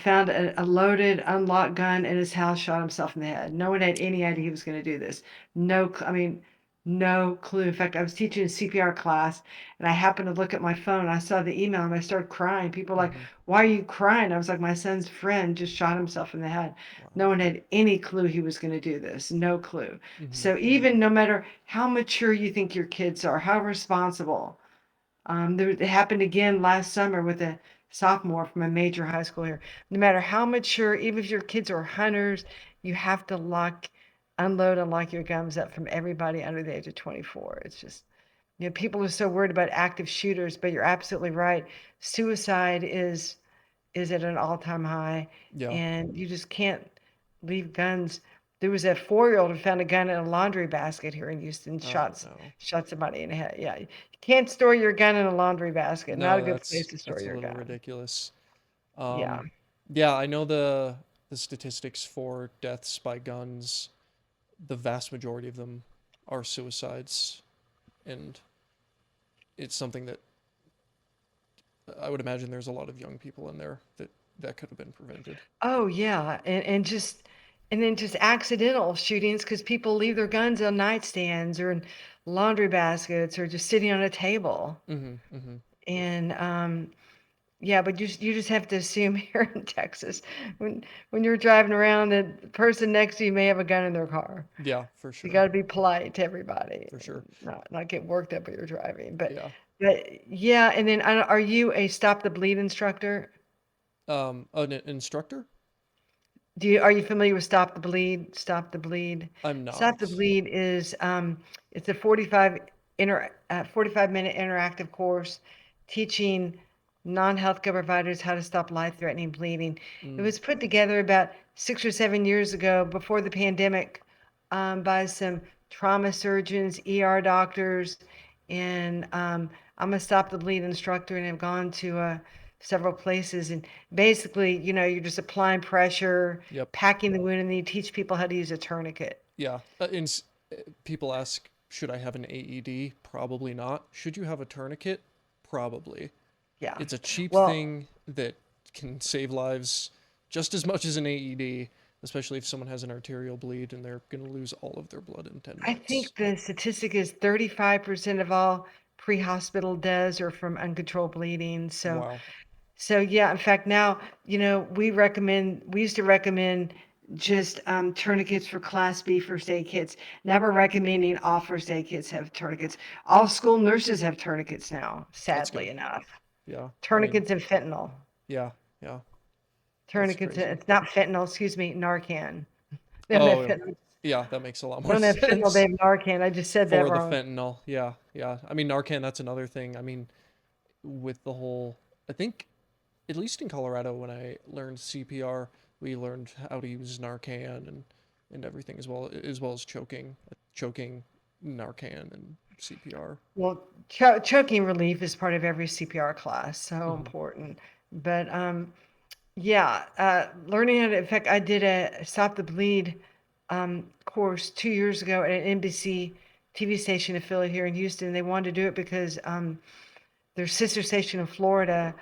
Found a loaded, unlocked gun in his house, shot himself in the head. No one had any idea he was going to do this. I mean, no clue. In fact, I was teaching a CPR class and I happened to look at my phone. I saw the email and I started crying. People were like, Hmm. "Why are you crying?" I was like, "My son's friend just shot himself in the head." Wow. No one had any clue he was going to do this. No clue. Hmm. So, even no matter how mature you think your kids are, how responsible, it happened again last summer with a sophomore from a major high school here. No matter how mature, even if your kids are hunters, you have to unload and lock your guns up from everybody under the age of 24. It's just, people are so worried about active shooters, but you're absolutely right. Suicide is at an all-time high, Yeah. and you just can't leave guns. There was a 4-year-old who found a gun in a laundry basket here in Houston, Oh no. shot somebody in the head. Yeah, you can't store your gun in a laundry basket. Not a No, good place to store that's a your little gun. ridiculous. Yeah. Yeah, I know the statistics for deaths by guns. The vast majority of them are suicides, and it's something that I would imagine there's a lot of young people in there that could have been prevented. Oh yeah, and then just accidental shootings because people leave their guns on nightstands or in laundry baskets or just sitting on a table. Hmm. Hmm. And yeah, but you just have to assume here in Texas, when you're driving around, the person next to you may have a gun in their car. Yeah, for You sure, got to be polite to everybody for and sure. not get worked up when you're driving. Yeah. But yeah, and then are you a stop the bleed instructor? An instructor? Are you familiar with Stop the Bleed? Stop the Bleed. I'm Stop the not. Bleed is it's a 45-minute interactive course teaching non-healthcare providers how to stop life-threatening bleeding. It Mm, was put together about 6 or 7 years ago before the pandemic by some trauma surgeons, ER doctors, and I'm a Stop the Bleed instructor and have gone to several places. And basically, you're just applying pressure, yep. packing the wound, and then you teach people how to use a tourniquet. Yeah. People ask, should I have an AED? Probably not. Should you have a tourniquet? Probably. Yeah. It's a cheap Well, thing that can save lives just as much as an AED, especially if someone has an arterial bleed and they're going to lose all of their blood in 10 I minutes. think the statistic is 35% of all pre-hospital deaths are from uncontrolled bleeding. So Wow. So yeah, in fact, now, we used to recommend just tourniquets for Class B first aid kits. Now we're recommending all first aid kits have tourniquets. All school nurses have tourniquets now, That's sadly good. enough. Yeah. I mean, Tourniquets and fentanyl. yeah. Yeah. That's Tourniquets, crazy. it's not fentanyl, excuse me, Narcan. They don't have Oh, fentanyl. yeah, that makes a lot They more don't have fentanyl. They sense have Narcan. I just said that for the wrong. fentanyl. Yeah, yeah. I mean, Narcan, that's another thing. I mean, with the whole, I think, at least in Colorado, when I learned CPR, we learned how to use Narcan and everything as well as choking Narcan and CPR. Well, choking relief is part of every CPR class, so Hmm. important. But yeah, learning how to. In fact, I did a stop the bleed course 2 years ago at an NBC TV station affiliate here in Houston. They wanted to do it because their sister station in Florida,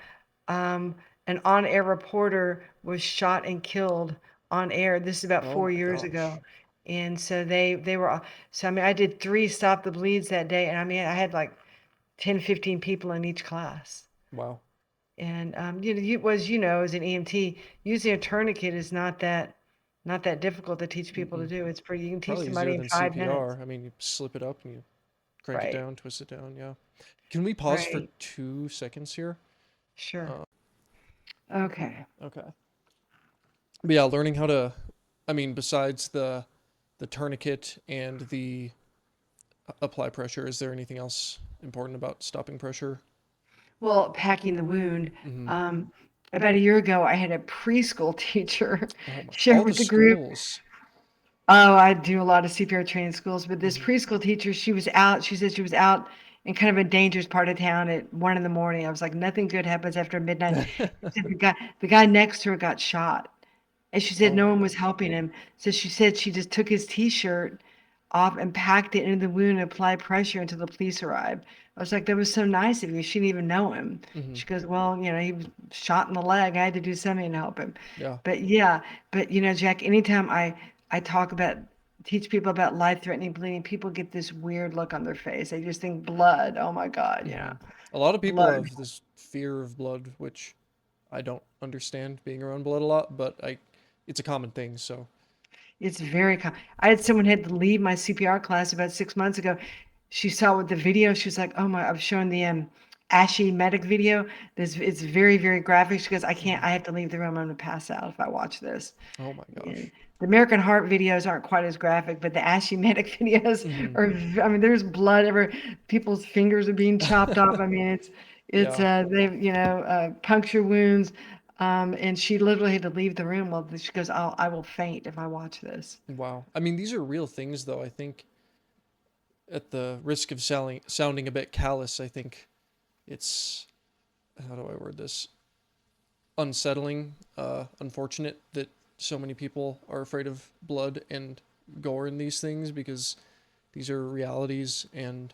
um, an on-air reporter was shot and killed on air. This is about Oh four my years ago. gosh. And so they were so I mean I did three stop the bleeds that day, and I mean I had like 10, 15 people in each class. Wow. And as an EMT, using a tourniquet is not that difficult to teach people to Mm-mm. do. It's pretty. You can teach Probably somebody easier in than 5 minutes. CPR. I mean, you slip it up and you crank it Right. down, twist it down. Yeah. Can we pause for Right. 2 seconds here? Sure. Uh, Okay. okay. But yeah, learning how to, I mean, besides the tourniquet and the apply pressure, is there anything else important about stopping pressure? Well, packing the wound. Hmm. Um, about a year ago, I had a preschool teacher Oh my, share all the with the group. schools. Oh, I do a lot of CPR training schools, but this Hmm. preschool teacher, she was out. She said she was out in kind of a dangerous part of town at 1 in the morning. I was like, nothing good happens after midnight. She said the guy next to her got shot. And she said Oh no my one was gosh. helping him. So she said she just took his t-shirt off and packed it into the wound and applied pressure until the police arrived. I was like, that was so nice of you. She didn't even know him. Hmm. She goes, well, he was shot in the leg. I had to do something to help him. Yeah. But yeah, but Jack, anytime I talk about teach people about life-threatening bleeding, people get this weird look on their face. They just think blood. Oh my God, Hmm. A lot of people blood. have this fear of blood, which I don't understand being around blood a lot, but it's a common thing. So, It's very common. I had someone had to leave my CPR class about 6 months ago. She saw with the video. She was like, "Oh my!" I was showing the Ashy medic video. It's very very graphic. She goes, "I can't. mhm. I have to leave the room. I'm gonna pass out if I watch this." Oh my And gosh. the American Heart videos aren't quite as graphic, but the Ashy medic videos Hmm. are. I mean, there's blood everywhere. People's fingers are being chopped off. I mean, it's Yeah. they puncture wounds. And she literally had to leave the room. Well, she goes, I will faint if I watch this. Wow. I mean, these are real things, though. I think, at the risk of sounding a bit callous, I think it's, how do I word this? Unsettling, unfortunate that so many people are afraid of blood and gore in these things because these are realities and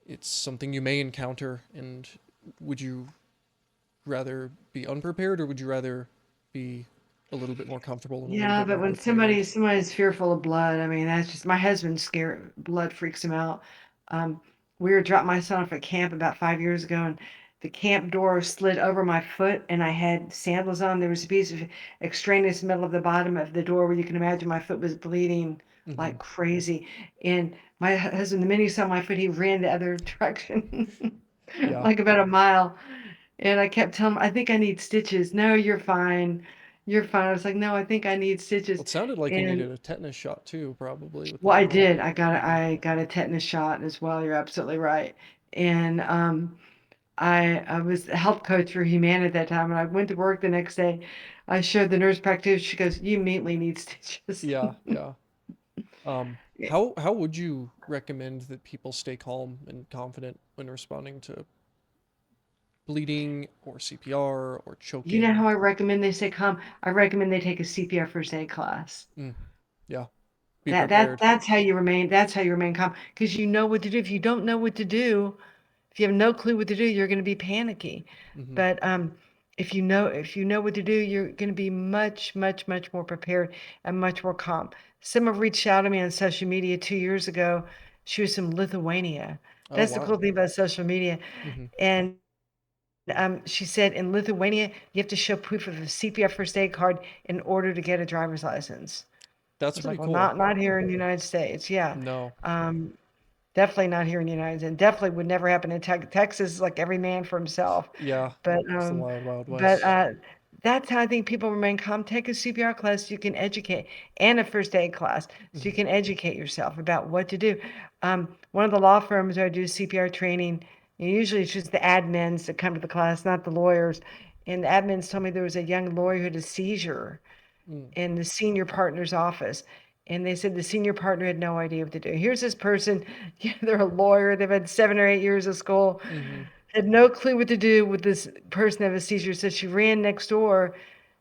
it's something you may encounter. And would you rather be unprepared or would you rather be a little bit more comfortable and a little Yeah, bit but more when prepared? somebody's fearful of blood, I mean, that's just my husband's scared. Blood freaks him out. Um, we were dropping my son off at camp about 5 years ago, and the camp door slid over my foot, and I had sandals on. There was a piece of extraneous metal at the bottom of the door where you can imagine my foot was bleeding Hmm. like crazy. And my husband, the minute he saw my foot, he ran the other direction, Yeah. like about a mile. And I kept telling him, I think I need stitches. No, you're fine. You're fine. I was like, no, I think I need Well, stitches. it sounded like you And needed a tetanus shot too, probably with well, that I little. did. Hmm. I got a tetanus shot as well. You're absolutely right. And I was a health coach for Humana at that time, and I went to work the next day. I showed the nurse practitioner. She goes, "You immediately need stitches." Yeah, yeah. How would you recommend that people stay calm and confident when responding to bleeding or CPR or You know choking? how I recommend they stay calm? I recommend they take a CPR first aid class. Mm, yeah, be That that prepared. that's how you remain. That's how you remain calm because you know what to do. If you don't know what to do, if you have no clue what to do, you're going to be panicky. Hmm. But if you know what to do, you're going to be much, much, much more prepared and much more calm. Someone reached out to me on social media 2 years ago. She was from Lithuania. Oh That's the cool wow. thing about social media. Hmm. And she said in Lithuania, you have to show proof of a CPR first aid card in order to get a driver's license. I That's was like, pretty well, cool. not here in the United States. Yeah. No. Um, Definitely not here in the United States. Definitely would never happen in Texas, like every man for himself. Yeah, But it's the wild, wild but west. that's how I think people remain calm. Take a CPR class so you can educate, and a first aid class so you Hmm. can educate yourself about what to do. One of the law firms where I do CPR training, usually it's just the admins that come to the class, not the lawyers. And the admins told me there was a young lawyer who had a seizure Mm. in the senior partner's office. And they said the senior partner had no idea what to do. Here's this person, they're a lawyer, they've had 7 or 8 years of school, Hmm. had no clue what to do with this person that have a seizure. So she ran next door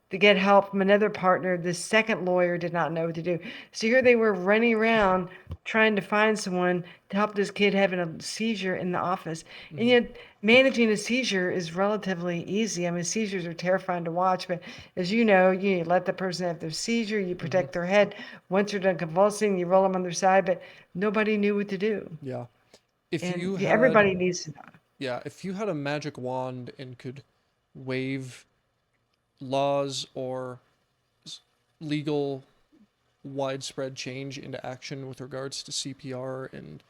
to get help from another partner. The second lawyer did not know what to do. So here they were running around trying to find someone to help this kid having a seizure in the office. And Hmm. yet, managing a seizure is relatively easy. I mean, seizures are terrifying to watch, but as you know, you let the person have their seizure, you Hmm. protect their head. Once they're done convulsing, you roll them on their side, but nobody knew what to do. Yeah. If And you had, everybody needs to know. yeah, if you had a magic wand and could wave laws or legal widespread change into action with regards to CPR and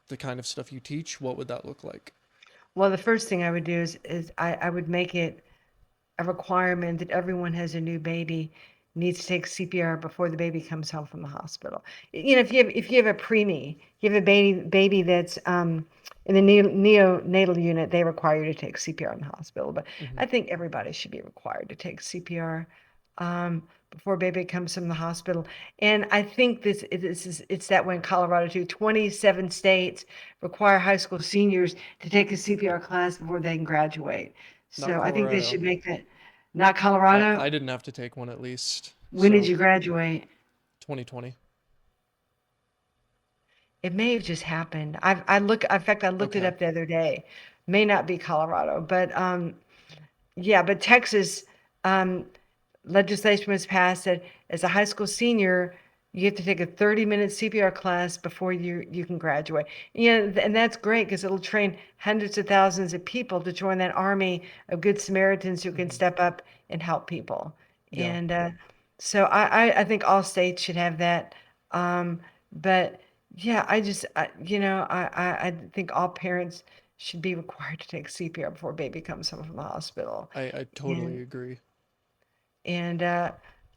the kind of stuff you teach, what would that look like? Well, the first thing I would do is I would make it a requirement that everyone has a new baby needs to take CPR before the baby comes home from the hospital. If you have a preemie, you have a baby that's in the neonatal unit, they require you to take CPR in the hospital. But Hmm. I think everybody should be required to take CPR before baby comes from the hospital. And I think it's that way in Colorado too. 27 states require high school seniors to take a CPR class before they can graduate. Not So I think they Colorado. should make that. Not I Colorado. didn't have to take one at least. When did So you graduate? 2020. It may have just happened. In fact, I looked it Okay. up the other day. May not be Colorado, but yeah, but Texas, um, legislation was passed that as a high school senior, you have to take a 30-minute CPR class before you can graduate. And that's great because it'll train hundreds of thousands of people to join that army of good Samaritans who can Hmm. step up and help people. Yeah. And so I think all states should have that. But yeah, I think all parents should be required to take CPR before baby comes home from the hospital. I And totally agree. and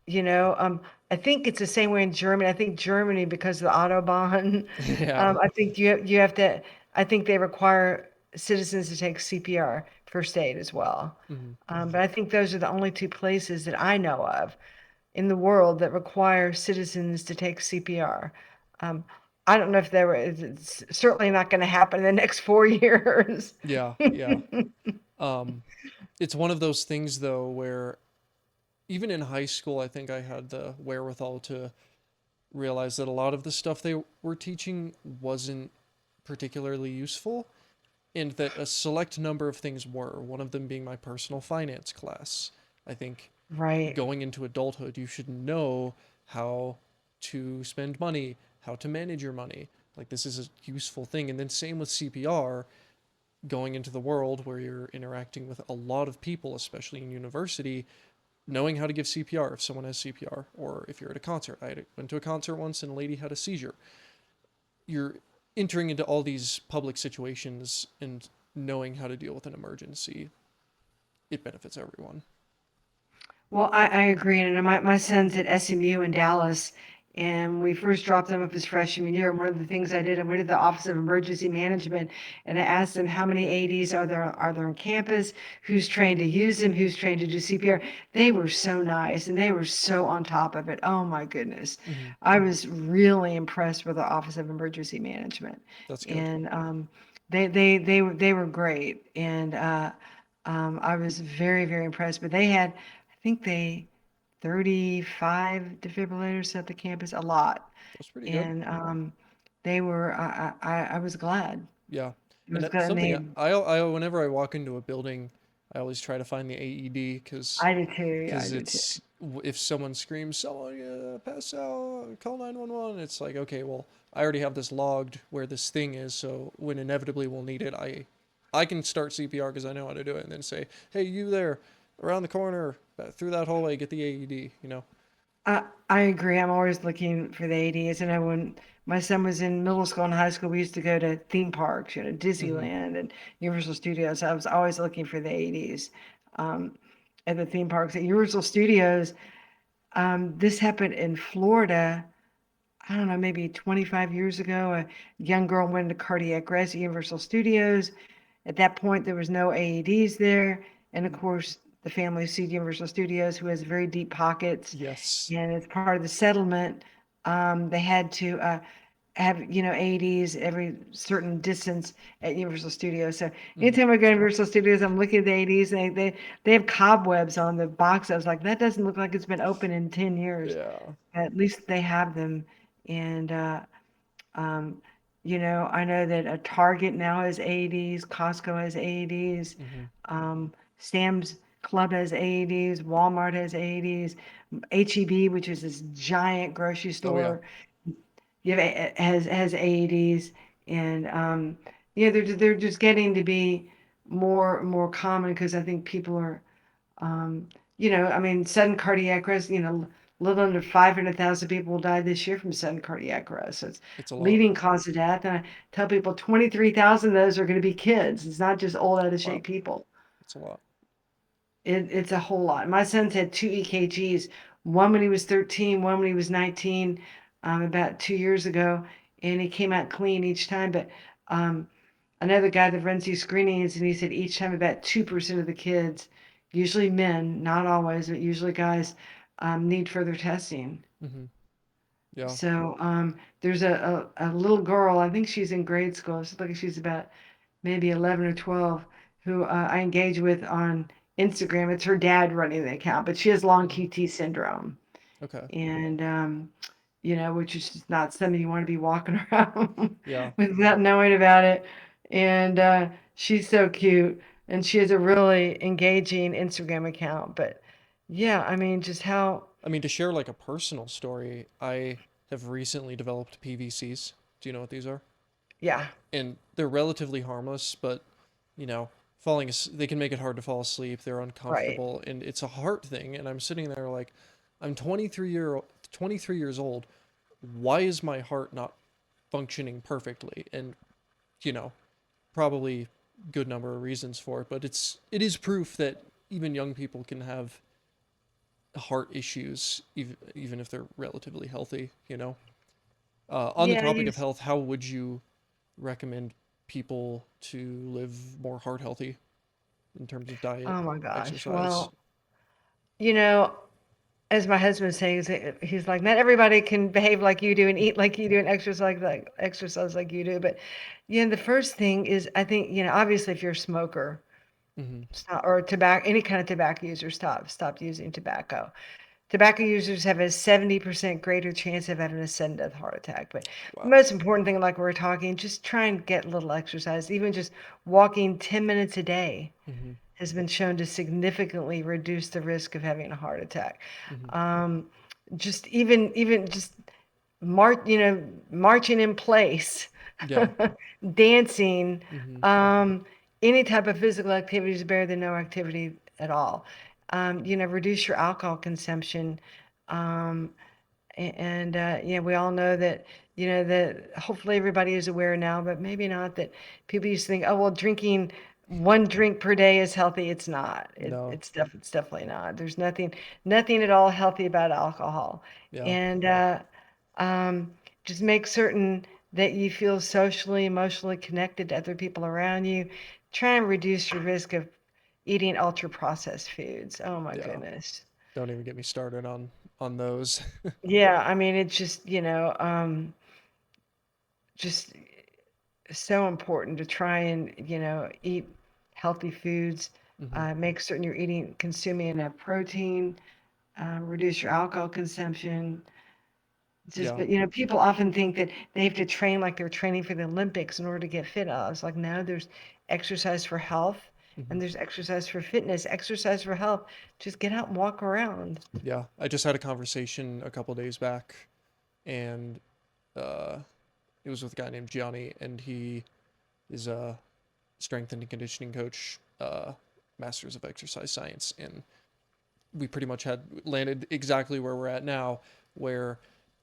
you know, I think it's the same way in Germany. I think Germany, because of the Autobahn, Yeah. I think you have to. I think they require citizens to take CPR, first aid as well. Hmm. But I think those are the only two places that I know of in the world that require citizens to take CPR. Um, I don't know if there were. It's certainly not going to happen in the next 4 years. Yeah. Yeah. Um, it's one of those things though where even in high school, I think I had the wherewithal to realize that a lot of the stuff they were teaching wasn't particularly useful, and that a select number of things were, one of them being my personal finance class. I think Right. going into adulthood, you should know how to spend money, how to manage your money. Like, this is a useful thing. And then, same with CPR, going into the world where you're interacting with a lot of people, especially in university, knowing how to give CPR if someone has CPR, or if you're at a concert. Went to a concert once and a lady had a seizure. You're entering into all these public situations and knowing how to deal with an emergency. It benefits everyone. Well, I agree. And my son's at SMU in Dallas, and we first dropped him off his freshman year. And one of the things I did, I went to the Office of Emergency Management, and I asked them how many ADs are there on campus, who's trained to use them, who's trained to do CPR. They were so nice, and they were so on top of it. Oh my goodness, Hmm. I was really impressed with the Office of Emergency Management, That's good. and they were great, and I was very very impressed. But they had I think they 35 defibrillators at the campus, a lot. That's pretty good. And they were, I was glad. Yeah, I and was that's glad something they, whenever I walk into a building, I always try to find the AED I did too. Yeah, I because did too. it's if someone screams, "Someone pass out, call 911." It's like, okay, well, I already have this logged where this thing is, so when inevitably we'll need it, I can start CPR because I know how to do it, and then say, "Hey, you there, around the corner, through that hallway, get the AED." You know. I agree. I'm always looking for the ADs. And I when my son was in middle school and high school, we used to go to theme parks, Hmm. Disneyland and Universal Studios. I was always looking for the ADs. Um, at the theme parks at Universal Studios. This happened in Florida. I don't know, maybe 25 years ago. A young girl went into cardiac arrest at Universal Studios. At that point, there was no AEDs there, and of Mm. course, the family sued Universal Studios, who has very deep pockets, Yes. and as part of the settlement, they had to have AEDs every certain distance at Universal Studios. So Hmm. anytime I go to Universal Studios, I'm looking at the AEDs, and they have cobwebs on the box. I was like, that doesn't look like it's been open in 10 years. Yeah. At least they have them, and um, I know that a Target now has AEDs, Costco has AEDs, Hmm. Sam's Club has AEDs, Walmart has AEDs, HEB, which is this giant grocery Oh yeah. store, has AEDs, and they're just getting to be more common because I think people are I mean, sudden cardiac arrest, a little under 500,000 people died this year from sudden cardiac arrest. So it's It's a lot. leading cause of death. And I tell people 23,000 of those are going to be kids. It's not just old, out of Wow. shape people. It's a lot. It's a whole lot. My son's had two EKGs, one when he was 13, one when he was 19, about 2 years ago. And he came out clean each time. But um, another guy that runs these screenings, and he said each time about 2% of the kids, usually men, not always, but usually guys, need further testing. Hmm. Yeah. So there's a little girl, I think she's in grade school. She's like she's about maybe 11 or 12, who I engage with on Instagram. It's her dad running the account, but she has long Hmm. QT syndrome. Okay. And which is just not something you want to be walking around Yeah. without knowing about it. And she's so cute, and she has a really engaging Instagram account. But yeah, I mean, just how, I mean, to share like a personal story, I have recently developed PVCs. Do you know what these are? yeah, And they're relatively harmless, but you know, they can make it hard to fall asleep. They're right. uncomfortable, and it's a heart thing. And I'm sitting there like, I'm 23 years old. Why is my heart not functioning perfectly? And you know, probably good number of reasons for it, but it is proof that even young people can have heart issues, even if they're relatively healthy. On the Yeah, topic of health, how would you recommend people to live more heart healthy in terms of diet, oh my gosh. exercise? Well, you know, as my husband says, he's like, not everybody can behave like you do and eat like you do and exercise like you do. But the first thing is, I think, obviously, if you're a smoker, Hmm. stop, or tobacco, any kind of tobacco user, stop using tobacco. Tobacco users have a 70% greater chance of having a sudden death heart attack. But the Wow. most important thing, like we are talking, just try and get a little exercise. Even just walking 10 minutes a day Hmm. has been shown to significantly reduce the risk of having a heart attack. Hmm. Um, just even just marching in place, Yeah. dancing, Hmm. um, any type of physical activity is better than no activity at all. Reduce your alcohol consumption. Um, and we all know that, that hopefully everybody is aware now, but maybe not, that people used to think, oh, well, drinking one drink per day is healthy. It's not. No. It's definitely not. There's nothing at all healthy about alcohol. Yeah. And um, just make certain that you feel socially, emotionally connected to other people around you. Try and reduce your risk of eating ultra processed foods. Oh my Yeah. goodness. Don't even get me started on those. Yeah, I mean, it's just, just so important to try and, eat healthy foods, Hmm. make certain you're consuming enough protein, reduce your alcohol consumption. Just, Yeah. but, people often think that they have to train like they're training for the Olympics in order to get fit. I was like, no, there's exercise for health Hmm. and there's exercise for fitness, exercise for health. Just get out and walk around. Yeah. I just had a conversation a couple days back, and uh, it was with a guy named Gianni, and he is a strength and conditioning coach, masters of exercise science, and we pretty much had landed exactly where we're at now, where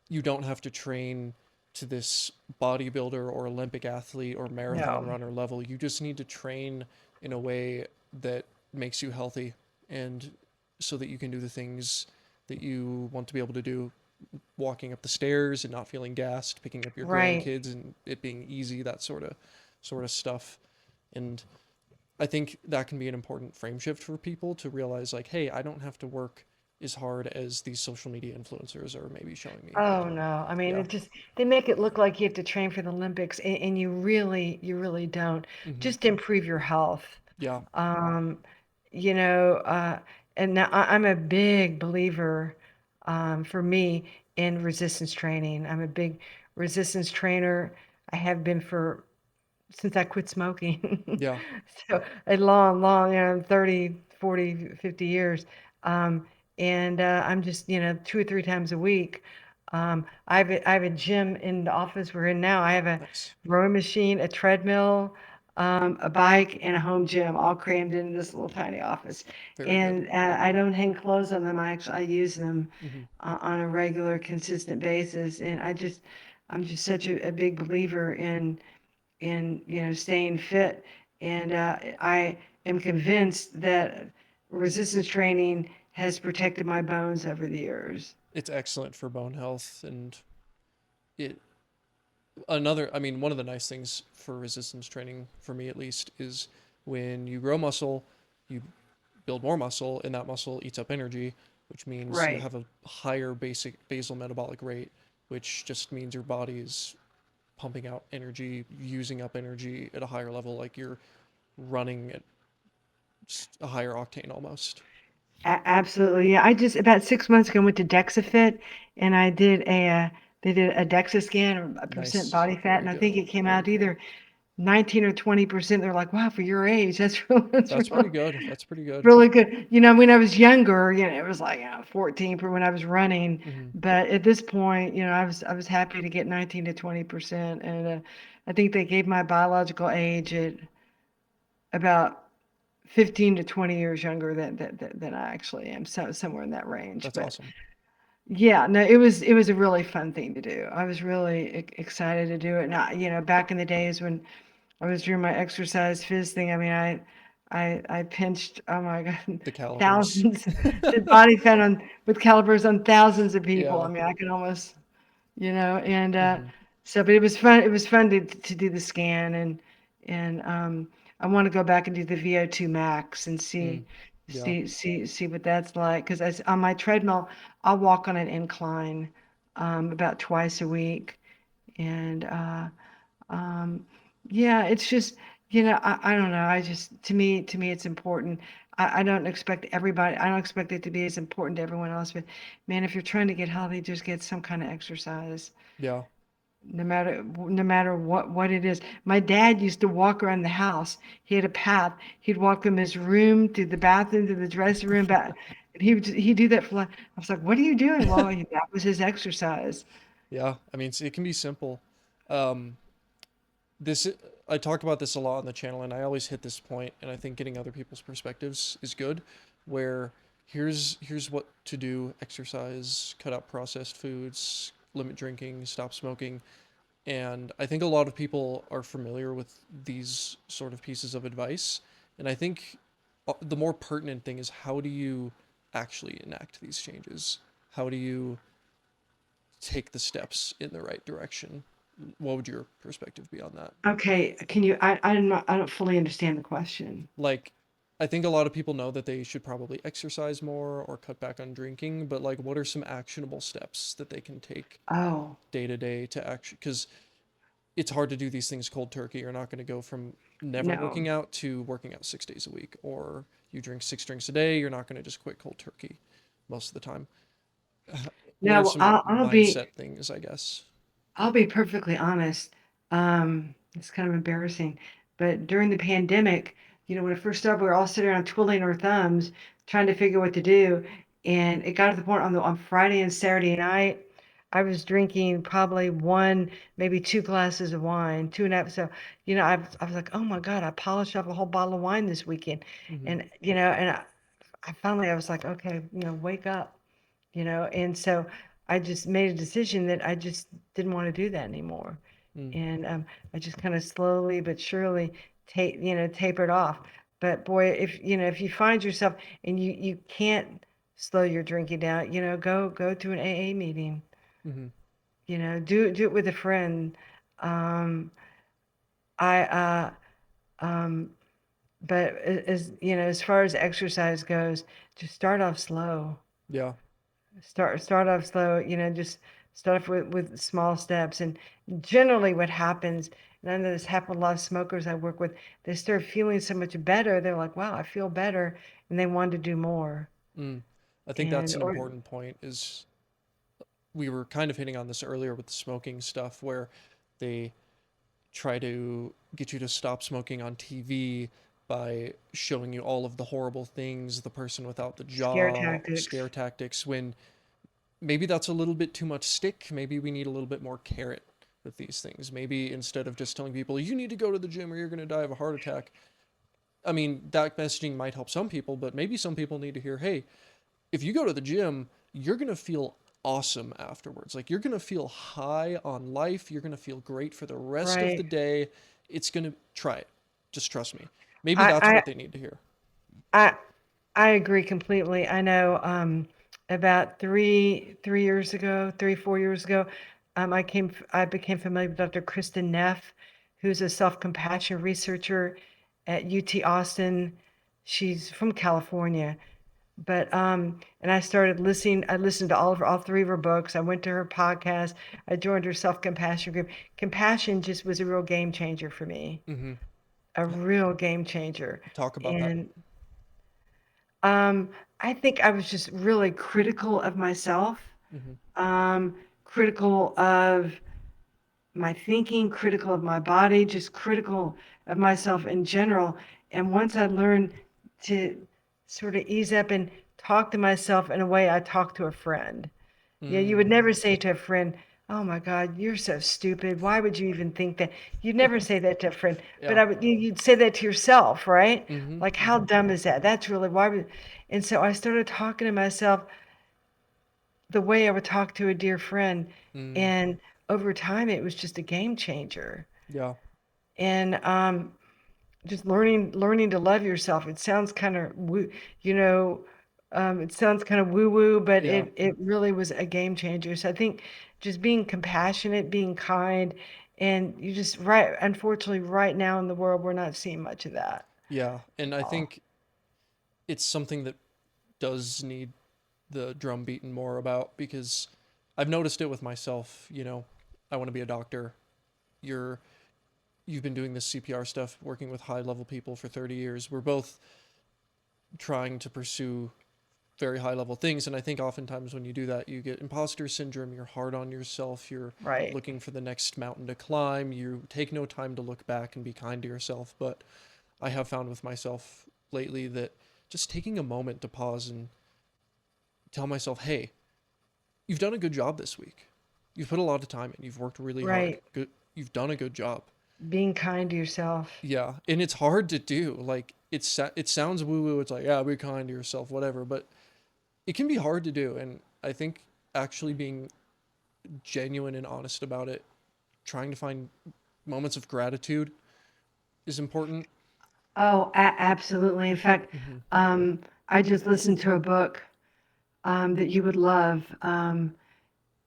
you don't have to train to this bodybuilder or Olympic athlete or marathon No. runner level. You just need to train in a way that makes you healthy. And so that you can do the things that you want to be able to do, walking up the stairs and not feeling gassed, picking up your Right. grandkids and it being easy, that sort of stuff. And I think that can be an important frame shift for people to realize like, hey, I don't have to work as hard as these social media influencers are maybe showing me. Oh no. I mean, Yeah. it just they make it look like you have to train for the Olympics and you really don't. Hmm. Just to improve your health. Yeah. Um, you know, and now I'm a big believer, for me, in resistance training. I'm a big resistance trainer. I have been for since I quit smoking. Yeah. So a long, long, 30, 40, 50 years. Um, and I'm just, 2 or 3 times a week. I have a gym in the office we're in now. I have a Nice. rowing machine, a treadmill, a bike, and a home gym all crammed into this little tiny office. Very good. And I don't hang clothes on them. I use them Hmm. on a regular, consistent basis. And I'm just such a big believer in staying fit. And I am convinced that resistance training has protected my bones over the years. It's excellent for bone health and it I mean, one of the nice things for resistance training, for me at least, is when you grow muscle, you build more muscle, and that muscle eats up energy, which means you Right. have a higher basic basal metabolic rate, which just means your body is pumping out energy, using up energy at a higher level, like you're running at a higher octane almost. Absolutely. Yeah. I just about 6 months ago went to DexaFit and I did they did a DEXA scan or a percent Nice. body fat, Very and I good. think it came Very out cool. either 19 or 20%. They're like, wow, for your age, that's really, that's That's really pretty good. That's pretty good. really good. When I was younger, it was like 14 for when I was running, Hmm. but at this point, I was happy to get 19 to 20%, and I think they gave my biological age at about 15 to 20 years younger than I actually am, so somewhere in that range. That's But awesome. yeah, no, it was a really fun thing to do. I was really excited to do it. And back in the days when I was doing my exercise phys thing. I mean, I pinched, oh my God, The calipers. thousands, did body fat on with calipers on thousands of people. I Yeah. mean, I could almost, and Hmm. so, but it was fun. It was fun to do the scan, and I want to go back and do the VO2 max and Mm. see Yeah. see see see what that's like. Because on my treadmill, I'll walk on an incline about twice a week, and um, yeah, it's just, I don't know. I just, to me, it's important. I don't expect it to be as important to everyone else, but man, if you're trying to get healthy, just get some kind of exercise, Yeah. no matter what it is. My dad used to walk around the house. He had a path. He'd walk from his room to the bathroom to the dressing room back. And he'd do that for like, I was like, what are you doing? Well, that was his exercise. Yeah. I mean, it can be simple. Um, this I talk about this a lot on the channel, and I always hit this point, and I think getting other people's perspectives is good. Where here's what to do: exercise, cut out processed foods, limit drinking, stop smoking. And I think a lot of people are familiar with these sort of pieces of advice. And I think the more pertinent thing is how do you actually enact these changes? How do you take the steps in the right direction? What would your perspective be on that? Okay, I don't fully understand the question. Like, I think a lot of people know that they should probably exercise more or cut back on drinking, but like, what are some actionable steps that they can take Oh, day to day to actually? Because it's hard to do these things cold turkey. You're not going to go from never no. working out to working out 6 days a week, or you drink 6 drinks a day. You're not going to just quit cold turkey most of the time. What No, are well, some I'll be mindset things, I guess? I'll be perfectly honest. It's kind of embarrassing, but during the pandemic, when it first started, we were all sitting around twiddling our thumbs, trying to figure what to do. And it got to the point on Friday and Saturday night, I was drinking probably one, maybe two glasses of wine, two and a half. So, I was like, oh my God, I polished off a whole bottle of wine this weekend. Mm-hmm. And I was like, okay, wake up. And so I just made a decision that I just didn't want to do that anymore. Mm. And I just kind of slowly but surely tapered off. But boy, if you find yourself and you can't slow your drinking down. Go to an AA meeting. Mm-hmm. Do it with a friend. Um, I um, but as far as exercise goes, just start off slow. Yeah. Start off slow. Just start off with small steps. And generally, what happens, and I know this happened with a lot of smokers I work with, they start feeling so much better. They're like, "Wow, I feel better," and they want to do more. Mm. I think that's And an or important point is we were kind of hitting on this earlier with the smoking stuff where they try to get you to stop smoking on TV by showing you all of the horrible things, the person without the scare jaw, scare tactics. tactics, when maybe that's a little bit too much stick. Maybe we need a little bit more carrot with these things. Maybe instead of just telling people, you need to go to the gym or you're going to die of a heart attack. I mean, that messaging might help some people, but maybe some people need to hear, hey, if you go to the gym, you're going to feel awesome afterwards. Like you're going to feel high on life. You're going to feel great for the rest of the Right. day. It's going to try it. Just trust me. Maybe I that's I what they need to hear. I I agree completely. I know about 3 years ago, 4 years ago, I became familiar with Dr. Kristen Neff, who's a self-compassion researcher at UT Austin. She's from California, but and I listened to all three of her books. I went to her podcast. I joined her self-compassion group. Compassion just was a real game changer for me. Mm-hmm. A real game changer. Talk about that. And Um, I think I was just really critical of myself, Mm-hmm. critical of my thinking, critical of my body, just critical of myself in general. And once I learned to sort of ease up and talk to myself in a way I talk to a friend. Yeah, you would Mm. never say to a friend, "Oh my God, you're so stupid. Why would you even think that?" You'd never say that to a friend, but Yeah. you'd say that to yourself, right? Mm-hmm. Like, how Mm-hmm. dumb is that? That's really why would. And so I started talking to myself the way I would talk to a dear friend, Mm. and over time, it was just a game changer. Yeah. And just learning to love yourself. It sounds kind of woo, you know, it sounds kind of woo woo, but Yeah. it really was a game changer. So I think just being compassionate, being kind, and you just right. Unfortunately, right now in the world, we're not seeing much of that Yeah. And at I all. think it's something that does need the drum beaten more about because I've noticed it with myself. I want to be a doctor. You're you've been doing this CPR stuff, working with high level people for 30 years. We're both trying to pursue very high level things, and I think oftentimes when you do that, you get imposter syndrome. You're hard on yourself. You're Right. looking for the next mountain to climb. You take no time to look back and be kind to yourself. But I have found with myself lately that just taking a moment to pause and tell myself, hey, you've done a good job this week. You've put a lot of time in. You've worked really hard. Right. Good. You've done a good job. Being kind to yourself. Yeah, and it's hard to do. Like it sounds woo woo. It's like, yeah, be kind to yourself, whatever. But it can be hard to do, and I think actually being genuine and honest about it, trying to find moments of gratitude is important. Oh, absolutely. In fact, Hmm. I just listened to a book that you would love.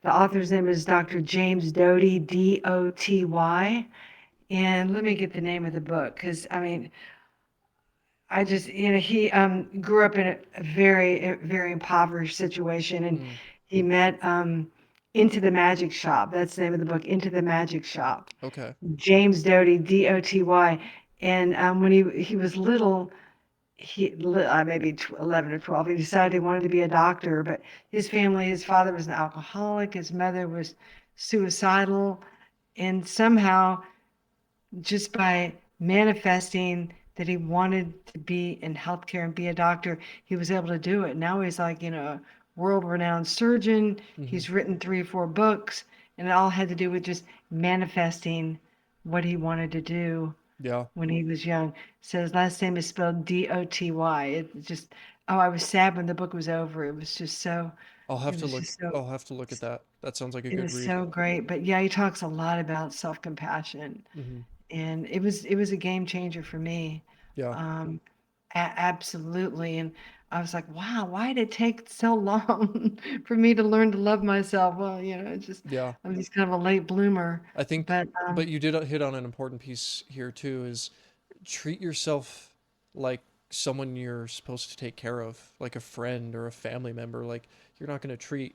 The author's name is Dr. James Doty, Doty. And let me get the name of the book because I mean, I just, he grew up in a very impoverished situation, and Mm. he met Into the Magic Shop. That's the name of the book, Into the Magic Shop. Okay. James Doty, Doty. And when he was little, maybe 11 or 12, he decided he wanted to be a doctor, but his father was an alcoholic, his mother was suicidal, and somehow just by manifesting that he wanted to be in healthcare and be a doctor, he was able to do it. Now he's like, a world renowned surgeon. Hmm. He's written 3 or 4 books, and it all had to do with just manifesting what he wanted to do Yeah. when he was young. So his last name is spelled Doty. It just, oh, I was sad when the book was over. I'll have It to was look. just so, I'll have to look at that. That sounds like a it good was read. so great. But yeah, he talks a lot about self compassion, Hmm. and it was a game changer for me. Yeah. Absolutely. And I was like, wow, why did it take so long for me to learn to love myself? Well, it's just, Yeah. I'm just kind of a late bloomer. I think, But but you did hit on an important piece here too, is treat yourself like someone you're supposed to take care of, like a friend or a family member. Like you're not going to treat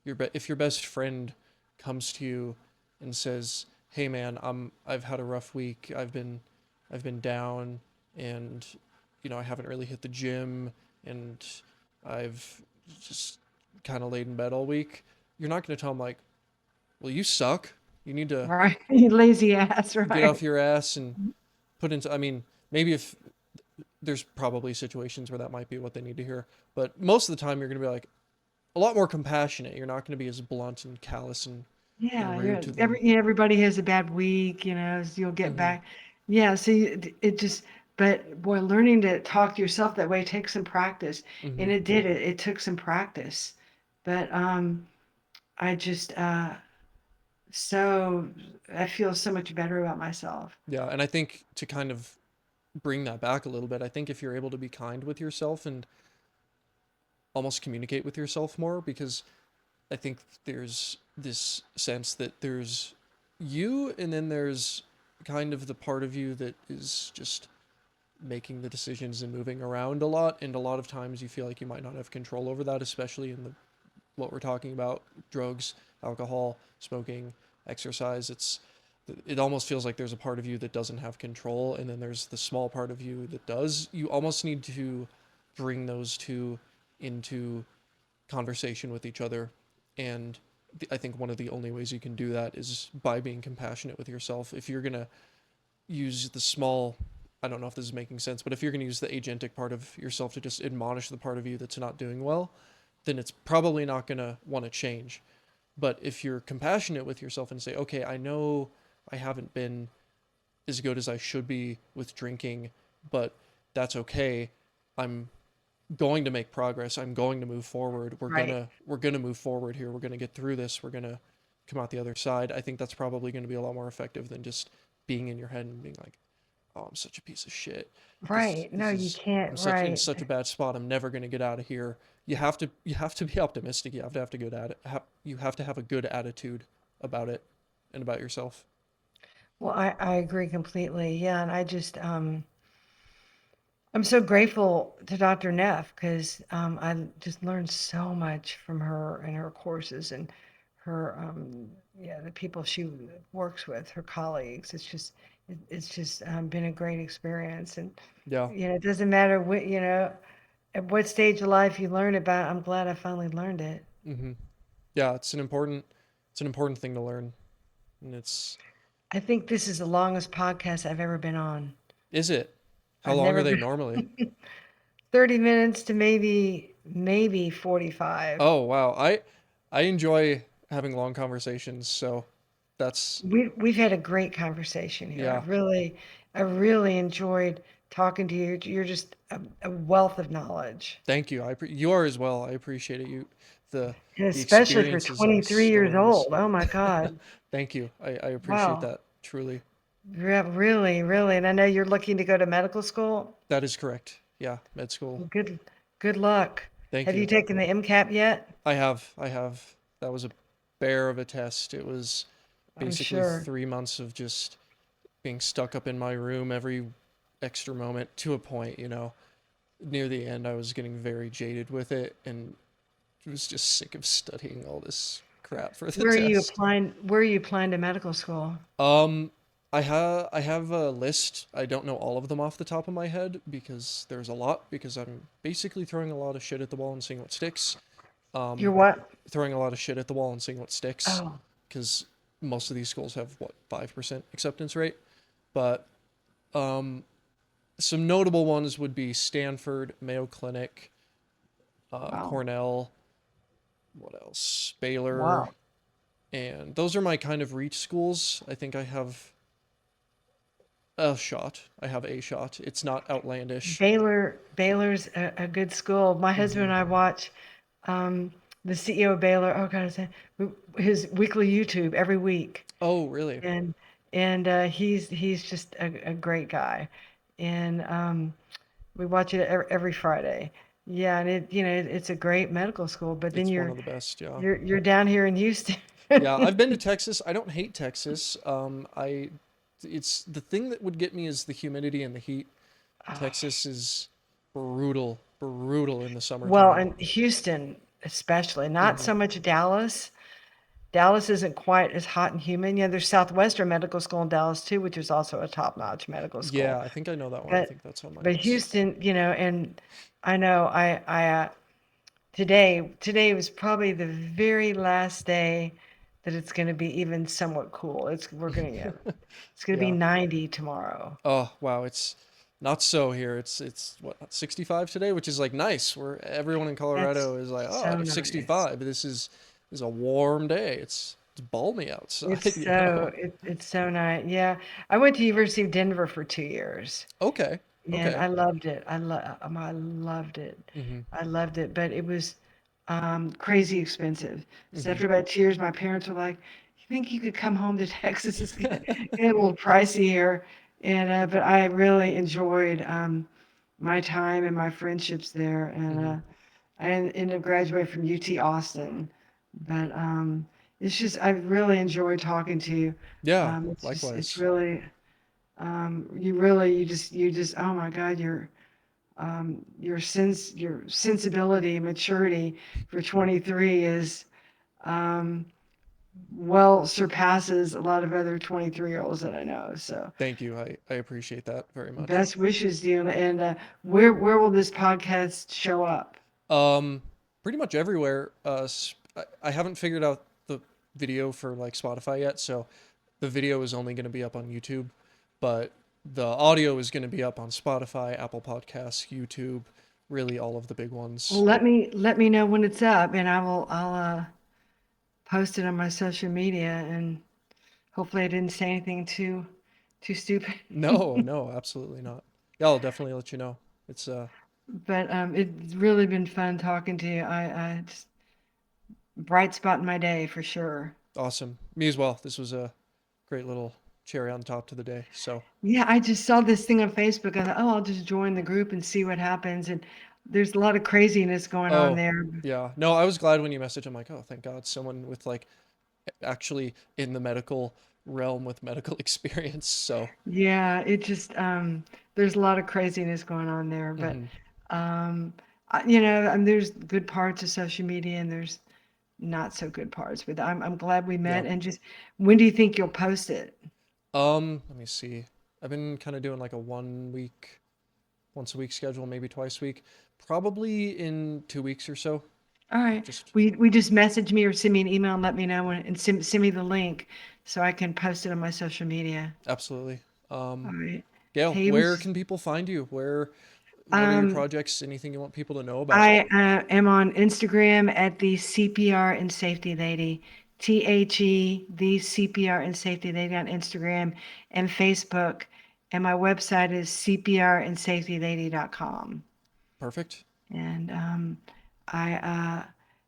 if your best friend comes to you and says, "Hey man, I've had a rough week. I've been down and I haven't really hit the gym and I've just kind of laid in bed all week." You're not going to tell them like, "Well, you suck. You need to right, lazy ass, get off right? your ass and put into." I mean, maybe if there's probably situations where that might be what they need to hear, but most of the time you're going to be like a lot more compassionate. You're not going to be as blunt and callous and Yeah, rude to them. everybody has a bad week, so you'll get Mm-hmm. back. Yeah, so it just, but boy, learning to talk to yourself that way takes some practice, Mm-hmm. and it did. It took some practice, but I just so I feel so much better about myself. Yeah, and I think to kind of bring that back a little bit, I think if you're able to be kind with yourself and almost communicate with yourself more, because I think there's this sense that there's you and then there's kind of the part of you that is just making the decisions and moving around a lot, and a lot of times you feel like you might not have control over that, especially in the what we're talking about: drugs, alcohol, smoking, exercise. It almost feels like there's a part of you that doesn't have control, and then there's the small part of you that does. You almost need to bring those two into conversation with each other, and I think one of the only ways you can do that is by being compassionate with yourself. If you're gonna use the small, I don't know if this is making sense, but if you're going to use the agentic part of yourself to just admonish the part of you that's not doing well, then it's probably not going to want to change. But if you're compassionate with yourself and say, okay, I know I haven't been as good as I should be with drinking, but that's okay. I'm going to make progress. I'm going to move forward. We're Right. gonna we're gonna move forward here. We're gonna get through this. We're gonna come out the other side. I think that's probably going to be a lot more effective than just being in your head and being like, "Oh, I'm such a piece of shit. This Right. No, this you is can't. I'm such in Right. such a bad spot. I'm never going to get out of here." You have to be optimistic. You have to have to good at it. You have to have a good attitude about it and about yourself. Well, I agree completely. Yeah, and I'm so grateful to Dr. Neff because I just learned so much from her and her courses and her, yeah, the people she works with, her colleagues. It's just been a great experience. And, Yeah. it doesn't matter what, at what stage of life you learn about. I'm glad I finally learned it. Mhm. Yeah, it's an important thing to learn. And I think this is the longest podcast I've ever been on. is it? How I've long are never they been normally? 30 minutes to maybe 45. Oh, wow. I enjoy having long conversations, so that's We've had a great conversation here. yeah. I really enjoyed talking to you. You're just a wealth of knowledge, Thank you. You are as well. I appreciate it. The and the especially for experiences and the 23 years stories. old. Oh my God. Thank you. I appreciate Wow. that truly. Really, really. And I know you're looking to go to medical school. That is correct. Yeah, med school. Well, good luck. Thank Have you you. taken the MCAT yet? I have. That was a bear of a test. It was I'm basically sure. 3 months of just being stuck up in my room every extra moment to a point, Near the end, I was getting very jaded with it and was just sick of studying all this crap for the test. Where are you applying to medical school? Um, I have a list. I don't know all of them off the top of my head because there's a lot because I'm basically throwing a lot of shit at the wall and seeing what sticks. You're Um, what? throwing a lot of shit at the wall and seeing what sticks Oh, because most of these schools have what 5% acceptance rate. But um, some notable ones would be Stanford, Mayo Clinic, wow. Cornell. What else? Baylor, Wow. and those are my kind of reach schools. I think I have a shot. I have a shot. It's not outlandish. Baylor's a good school. My husband Hmm. and I watch the CEO of Baylor. Oh God, his weekly YouTube every week, Oh, really? and he's just a great guy, and we watch it every Friday. Yeah, and it's a great medical school, but then It's one of the best, yeah. you're down here in Houston. Yeah, I've been to Texas. I don't hate Texas. It's the thing that would get me is the humidity and the heat. Oh. Texas is brutal, brutal in the Well, summertime. and Houston especially, not Hmm. so much Dallas. Dallas isn't quite as hot and humid. There's Southwestern Medical School in Dallas too, which is also a top-notch medical Yeah, school. I think I know that one. I But think that's on my but list. Houston, and I know today was probably the very last day that it's going to be even somewhat cool. It's going to be Yeah. 90 tomorrow. Oh, wow. It's not so here. It's what 65 today, which is like nice. Where everyone in That's Colorado is like, oh, so it's nice. 65. This is a warm day. It's balmy outside, It's you so know. it's so nice. Yeah, I went to University of Denver for 2 years. Okay. And Okay. I loved it. I loved it. Mhm. I loved it, but it was crazy expensive. So Mhm. after about 2 years, my parents were like, "You think you could come home to Texas? It's gonna get a little pricey here." And but I really enjoyed my time and my friendships there, and Mhm. I ended up graduating from UT Austin. But it's just I really enjoyed talking to you. Yeah, It's likewise. really you just oh my God, your sensibility and maturity for 23 is um, well surpasses a lot of other 23-year-olds that I know. So Thank you. I appreciate that very much. best wishes to you. And where will this podcast show up? Um, Pretty much everywhere. I haven't figured out the video for like Spotify yet, so the video is only going to be up on YouTube, but the audio is going to be up on Spotify, Apple Podcasts, YouTube, really all of the big Well, ones. let me know when it's up, and I'll post it on my social media, and hopefully I didn't say anything too stupid. No, no, absolutely not. Yeah, I'll definitely let you know. It's But it's really been fun talking to you. I just bright spot in my day for sure. awesome. Me as well. This was a great little cherry on top to the day. So, Yeah, I just saw this thing on Facebook. I thought, oh, I'll just join the group and see what happens. And there's a lot of craziness going on oh, there. yeah. No, I was glad when you messaged. I'm like, oh, thank God, someone with like actually in the medical realm with medical experience. So, Yeah, it just there's a lot of craziness going on there. But mhm. um, there's good parts of social media and there's not so good parts. But I'm glad we Yeah. met. And just when do you think you'll post it? Let me see. I've been kind of doing like a 1 week, once a week schedule, maybe twice a week. Probably in 2 weeks or so. All right. Just We just message me or send me an email and let me know and send me the link so I can post it on my social media. absolutely. All Um, right. Gail, Hey, it where was can people find you? What are your um projects? Anything you want people to know about? I am on Instagram at the CPR and Safety Lady, the CPR and Safety Lady on Instagram and Facebook, and my website is cprandsafetylady.com. Perfect. And I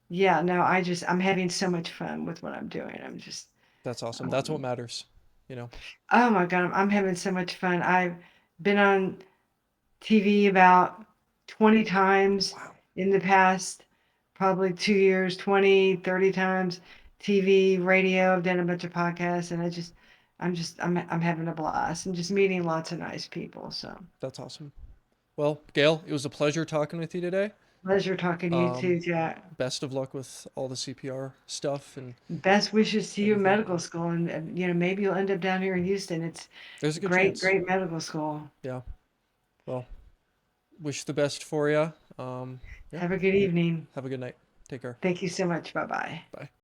yeah, no, I'm having so much fun with what I'm doing. I'm just That's awesome. That's what um, matters. You know. oh my God, I'm having so much fun. I've been on TV about 20 times Wow. in the past probably 2 years, 20, 30 times. TV, radio, I've done a bunch of podcasts, and I'm having a blast and just meeting lots of nice people. So That's awesome. Well, Gail, it was a pleasure talking with you today. pleasure talking to you Um, too, Jack. Best of luck with all the CPR stuff and Best wishes to you in everything. medical school, and maybe you'll end up down here in Houston. It's There's a a good great, chance. great medical school. Yeah. Well, wish the best for you. Yeah. Have a good evening. Have a good night. Take care. Thank you so much. Bye bye. Bye.